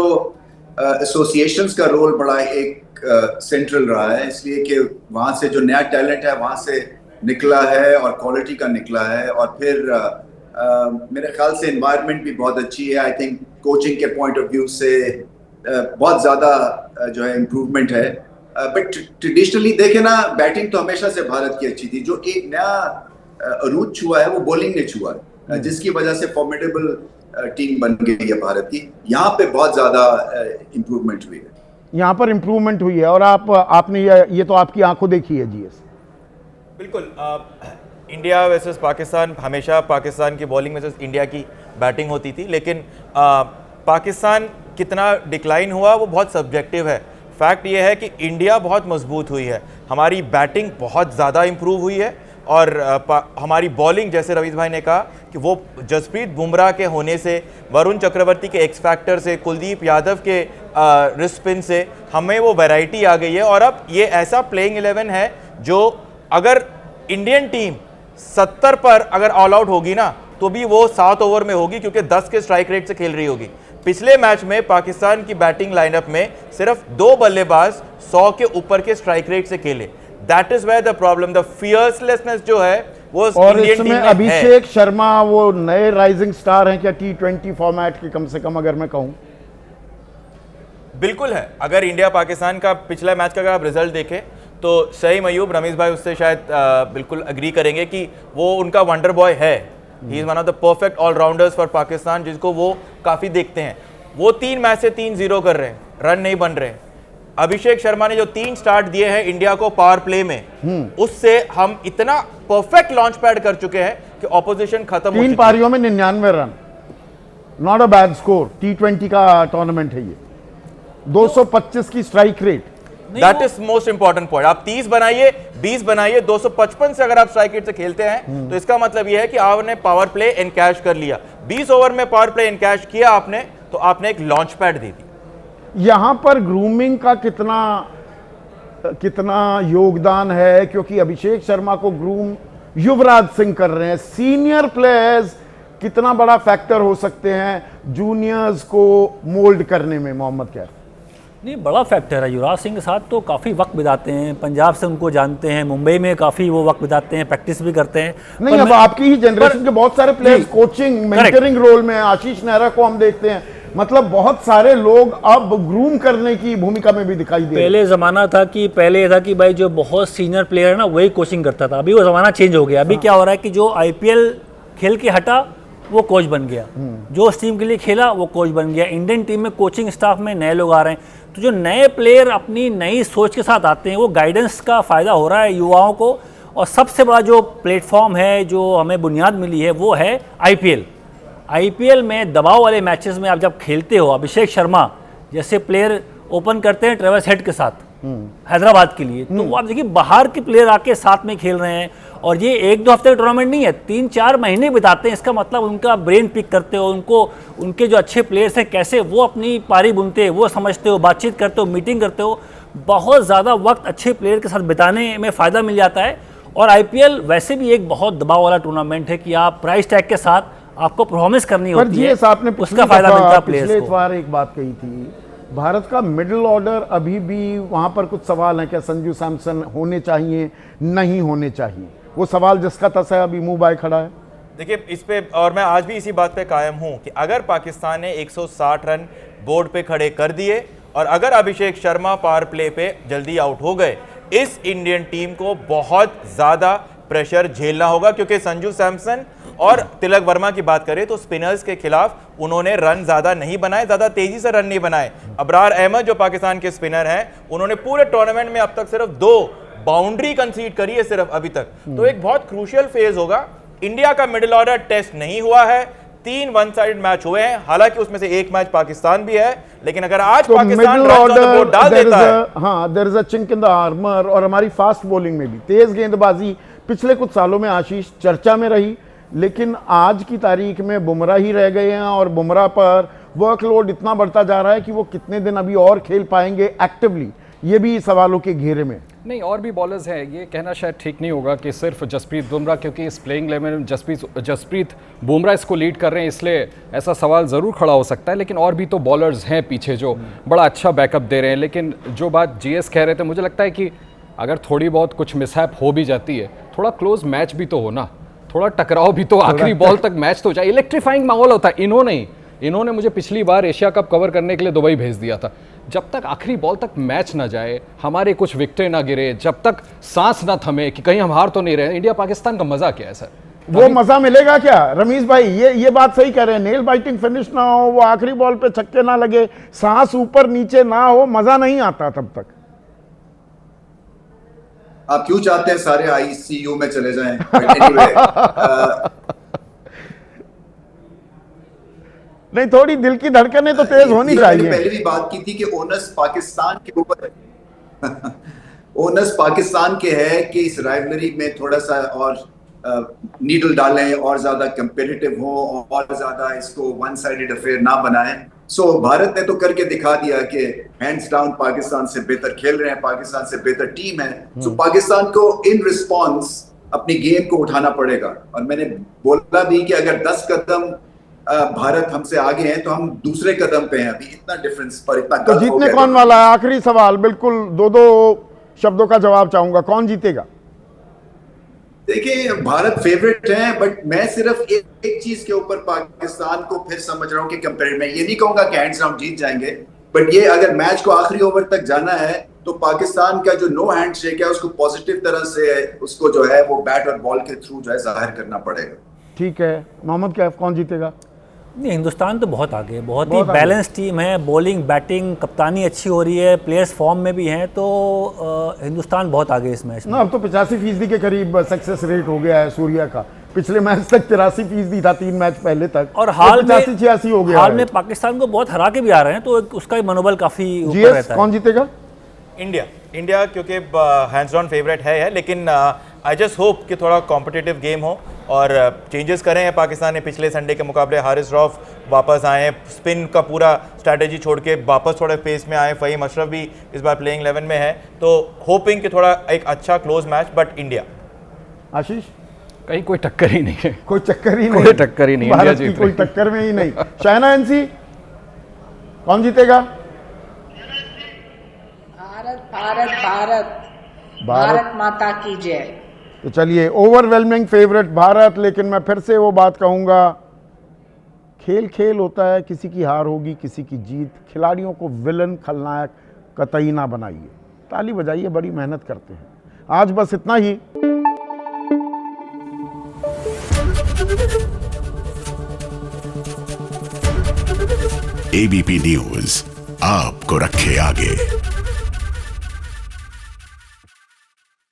एसोसिएशंस का रोल बड़ा एक सेंट्रल रहा है, इसलिए कि वहां से जो नया टैलेंट है वहां से निकला है और क्वालिटी का निकला है। और फिर मेरे ख्याल से एनवायरनमेंट भी बहुत अच्छी है। आई थिंक कोचिंग के पॉइंट ऑफ व्यू से बहुत ज़्यादा जो है इम्प्रूवमेंट है। बट ट्रेडिशनली देखे ना, बैटिंग तो हमेशा से भारत की अच्छी थी। जो एक नया अरूज छुआ है वो बॉलिंग ने छुआ है, जिसकी वजह से फॉर्मिडेबल टीम बन गई है भारत की। यहाँ पे बहुत ज़्यादा इम्प्रूवमेंट हुई है, यहाँ पर इम्प्रूवमेंट हुई है। और आपने ये तो आपकी आंखों देखी है जीएस। बिल्कुल, इंडिया वर्सेस पाकिस्तान, हमेशा पाकिस्तान की बॉलिंग वर्सेस इंडिया की बैटिंग होती थी, लेकिन पाकिस्तान कितना डिक्लाइन हुआ वो बहुत सब्जेक्टिव है। फैक्ट ये है कि इंडिया बहुत मजबूत हुई है, हमारी बैटिंग बहुत ज़्यादा इम्प्रूव हुई है, और हमारी बॉलिंग, जैसे रवीश भाई ने कहा कि वो जसप्रीत बुमराह के होने से, वरुण चक्रवर्ती के एक्स फैक्टर से, कुलदीप यादव के रिस्ट स्पिन से हमें वो वैरायटी आ गई है। और अब ये ऐसा प्लेइंग 11 है जो अगर इंडियन टीम 70 पर अगर ऑल आउट होगी ना तो भी वो 7 ओवर में होगी, क्योंकि 10 के स्ट्राइक रेट से खेल रही होगी। पिछले मैच में पाकिस्तान की बैटिंग लाइनअप में सिर्फ 2 बल्लेबाज 100 के ऊपर के स्ट्राइक रेट से खेले। That is where the problem, the fearlessness जो है वो और इसमें अभिषेक शर्मा वो नए राइजिंग स्टार हैं क्या T20 फॉर्मेट के, कम से कम अगर मैं कहूं? बिल्कुल है। अगर इंडिया पाकिस्तान का पिछला मैच का अगर आप रिजल्ट देखें तो सही मयूब, रमीज भाई उससे शायद बिल्कुल अग्री करेंगे कि वो उनका वंडर बॉय है। He is one of the perfect allrounders for Pakistan, जिसको वो काफ़ी देखते हैं। वो 3 मैच से 3-0 कर रहे हैं, रन नहीं बन रहे। अभिषेक शर्मा ने जो 3 स्टार्ट दिए हैं इंडिया को पावर प्ले में, उससे हम इतना परफेक्ट लॉन्च पैड कर चुके हैं कि ऑपोजिशन खत्म हो 3 पारियों में 99 run, not a bad score. T20 का टूर्नामेंट है ये। 225 की strike rate, that is most important point. आप 30 बनाइए, 20 बनाइए, 255 से अगर आप स्ट्राइक रेट से खेलते हैं तो इसका मतलब यह है कि आपने पावर प्ले एनकैश कर लिया। 20 ओवर में पावर प्ले एनकैश किया आपने, तो आपने एक लॉन्च पैड दे दी। यहां पर ग्रूमिंग का कितना योगदान है, क्योंकि अभिषेक शर्मा को ग्रूम युवराज सिंह कर रहे हैं। सीनियर प्लेयर्स कितना बड़ा फैक्टर हो सकते हैं जूनियर्स को मोल्ड करने में, मोहम्मद कैफ? नहीं, बड़ा फैक्टर है। युवराज सिंह के साथ तो काफ़ी वक्त बिताते हैं, पंजाब से उनको जानते हैं, मुंबई में काफ़ी वो वक्त बिताते हैं, प्रैक्टिस भी करते हैं। नहीं, अब आपकी ही जनरेशन के बहुत सारे प्लेयर्स कोचिंग मेंटरिंग रोल में, आशीष नेहरा को हम देखते हैं, मतलब बहुत सारे लोग अब ग्रूम करने की भूमिका में भी दिखाई दे। पहले ज़माना था कि पहले था कि भाई जो बहुत सीनियर प्लेयर है ना वही कोचिंग करता था, अभी वो ज़माना चेंज हो गया। अभी क्या हो रहा है कि जो IPL खेल के हटा वो कोच बन गया, जो उस टीम के लिए खेला वो कोच बन गया। इंडियन टीम में कोचिंग स्टाफ में नए लोग आ रहे हैं, तो जो नए प्लेयर अपनी नई सोच के साथ आते हैं वो गाइडेंस का फ़ायदा हो रहा है युवाओं को। और सबसे बड़ा जो प्लेटफॉर्म है, जो हमें बुनियाद मिली है, वो है IPL में दबाव वाले मैचेस में आप जब खेलते हो, अभिषेक शर्मा जैसे प्लेयर ओपन करते हैं ट्रेविस हेड के साथ हैदराबाद के लिए, तो वो आप देखिए बाहर के प्लेयर आके साथ में खेल रहे हैं। और ये 1-2 हफ्ते का टूर्नामेंट नहीं है, 3-4 महीने बिताते हैं। इसका मतलब उनका ब्रेन पिक करते हो, उनको उनके जो अच्छे प्लेयर्स हैं कैसे वो अपनी पारी बुनते हैं, वो समझते हो, बातचीत करते हो, मीटिंग करते हो। बहुत ज़्यादा वक्त अच्छे प्लेयर के साथ बिताने में फ़ायदा मिल जाता है। और IPL वैसे भी एक बहुत दबाव वाला टूर्नामेंट है कि आप प्राइस टैग के साथ आपको परफॉर्मेंस करनी होती है, उसका फायदा मिलता है प्लेयर्स को। पिछले बार एक बात कही थी, भारत का मिडिल ऑर्डर अभी भी वहां पर कुछ सवाल हैं, क्या संजू सैमसन होने चाहिए, नहीं होने चाहिए? वो सवाल जिसका तस है अभी मुंह बाय खड़ा है। देखिए इस पे, और मैं आज भी इसी बात पे कायम हूं कि अगर पाकिस्तान ने 160 रन बोर्ड पे खड़े कर दिए और अगर अभिषेक शर्मा पावर प्ले पे जल्दी आउट हो गए, इस इंडियन टीम को बहुत ज्यादा प्रेशर झेलना होगा। क्योंकि संजू सैमसन और तिलक वर्मा की बात करें तो स्पिनर्स के खिलाफ उन्होंने रन ज्यादा नहीं बनाए, ज्यादा तेजी से रन नहीं बनाए। अबरार अहमद जो पाकिस्तान के स्पिनर हैं, उन्होंने पूरे टूर्नामेंट में अब तक सिर्फ 2 बाउंड्री कंसीड करी है सिर्फ अभी तक। तो एक बहुत क्रूशियल फेज होगा। इंडिया का मिडिल ऑर्डर टेस्ट नहीं हुआ है, 3 वन साइडेड मैच हुए हैं, हालांकि उसमें से 1 मैच पाकिस्तान भी है। लेकिन अगर आज तो Pakistan run on the board डाल देता है, हाँ, there is a chink in the armour. और हमारी फास्ट बॉलिंग में भी तेज गेंदबाजी पिछले कुछ सालों में आशीष चर्चा में रही, लेकिन आज की तारीख में बुमराह ही रह गए हैं और बुमराह पर वर्कलोड इतना बढ़ता जा रहा है कि वो कितने दिन अभी और खेल पाएंगे एक्टिवली, ये भी सवालों के घेरे में। नहीं, और भी बॉलर्स हैं, ये कहना शायद ठीक नहीं होगा कि सिर्फ जसप्रीत बुमराह, क्योंकि इस प्लेइंग 11 में जसप्रीत बुमराह इसको लीड कर रहे हैं, इसलिए ऐसा सवाल ज़रूर खड़ा हो सकता है। लेकिन और भी तो बॉलर्स हैं पीछे जो बड़ा अच्छा बैकअप दे रहे हैं। लेकिन जो बात GS कह रहे थे, मुझे लगता है कि अगर थोड़ी बहुत कुछ मिसहैप हो भी जाती है, थोड़ा क्लोज मैच भी तो हो ना, थोड़ा टकराव भी तो आखिरी बॉल तक मैच तो जाए, इलेक्ट्रीफाइंग माहौल होता है। इन्होंने मुझे पिछली बार एशिया कप कवर करने के लिए दुबई भेज दिया था। जब तक आखिरी बॉल तक मैच ना जाए, हमारे कुछ विकेटें ना गिरे, जब तक सांस ना थमे कि कहीं हम हार तो नहीं रहे, इंडिया पाकिस्तान का मजा क्या है सर? वो मजा मिलेगा क्या? रमीज भाई ये बात सही कह रहे हैं, नेल बाइटिंग फिनिश ना हो, वो आखिरी बॉल पे छक्के ना लगे, सांस ऊपर नीचे ना हो, मजा नहीं आता तब तक। आप क्यों चाहते हैं सारे ICU में चले जाएं? anyway, नहीं, थोड़ी दिल की धड़कनें तो तेज होनी चाहिए। पहले भी बात की थी कि ओनस पाकिस्तान के ऊपर ओनस पाकिस्तान के है कि इस राइवलरी में थोड़ा सा और नीडल डालें और ज्यादा कंपेटिटिव हो और ज्यादा इसको वन साइडेड अफेयर ना बनाएं। सो भारत ने तो करके दिखा दिया कि हैंड्स डाउन पाकिस्तान से बेहतर खेल रहे हैं, पाकिस्तान से बेहतर टीम है। सो पाकिस्तान को इन रिस्पॉन्स अपनी गेम को उठाना पड़ेगा। और मैंने बोला भी कि अगर 10 कदम भारत हमसे आगे हैं तो हम दूसरे कदम पे हैं, अभी इतना डिफरेंस पर इतना तो जीतने कौन वाला है? आखिरी सवाल, बिल्कुल 2-2 शब्दों का जवाब चाहूंगा, कौन जीतेगा? देखिए भारत फेवरेट है, बट मैं सिर्फ एक चीज के ऊपर पाकिस्तान को फिर समझ रहा हूँ कि कंपेयर, मैं ये नहीं कहूंगा कि हैंड्स डाउन जीत जाएंगे, बट ये अगर मैच को आखिरी ओवर तक जाना है तो पाकिस्तान का जो नो हैंड शेक है उसको पॉजिटिव तरह से उसको जो है वो बैट और बॉल के थ्रू जो है जाहिर करना पड़ेगा। ठीक है मोहम्मद कैफ, कौन जीतेगा? नहीं, हिंदुस्तान तो बहुत आगे है, बहुत ही बैलेंस टीम है, बॉलिंग बैटिंग कप्तानी अच्छी हो रही है, प्लेयर्स फॉर्म में भी हैं, तो हिंदुस्तान बहुत आगे इस मैच में। ना अब तो 85% के करीब सक्सेस रेट हो गया है सूर्या का। पिछले मैच तक 83% था, 3 मैच पहले तक, और हाल में 85-86 हो गया। हाल में पाकिस्तान को बहुत हरा के भी आ रहे हैं, तो उसका मनोबल काफी ऊपर रहता है। कौन जीतेगा? इंडिया क्योंकि हैंड्स डाउन फेवरेट है, लेकिन आई जस्ट होप कि थोड़ा कॉम्पिटिटिव गेम हो और चेंजेस करें हैं। पाकिस्तान ने पिछले संडे के मुकाबले हारिस रऊफ वापस आए हैं, स्पिन का पूरा स्ट्रैटेजी छोड़ के वापस थोड़े पेस में आए, फ़हीम अशरफ भी इस बार प्लेइंग 11 में है, तो होपिंग कि थोड़ा एक अच्छा क्लोज मैच, बट इंडिया। आशीष? कहीं कोई टक्कर ही नहीं है, कोई चक्कर ही नहीं, कोई टक्कर ही नहीं, भारत की कोई टक्कर में ही नहीं। शायना एनसी, कौन जीतेगा? भारत भारत भारत माता की जय। तो चलिए, ओवरवेलमिंग फेवरेट भारत, लेकिन मैं फिर से वो बात कहूंगा, खेल खेल होता है, किसी की हार होगी किसी की जीत। खिलाड़ियों को विलन खलनायक कतई ना बनाइए, ताली बजाइए, बड़ी मेहनत करते हैं। आज बस इतना ही। एबीपी न्यूज आपको रखे आगे।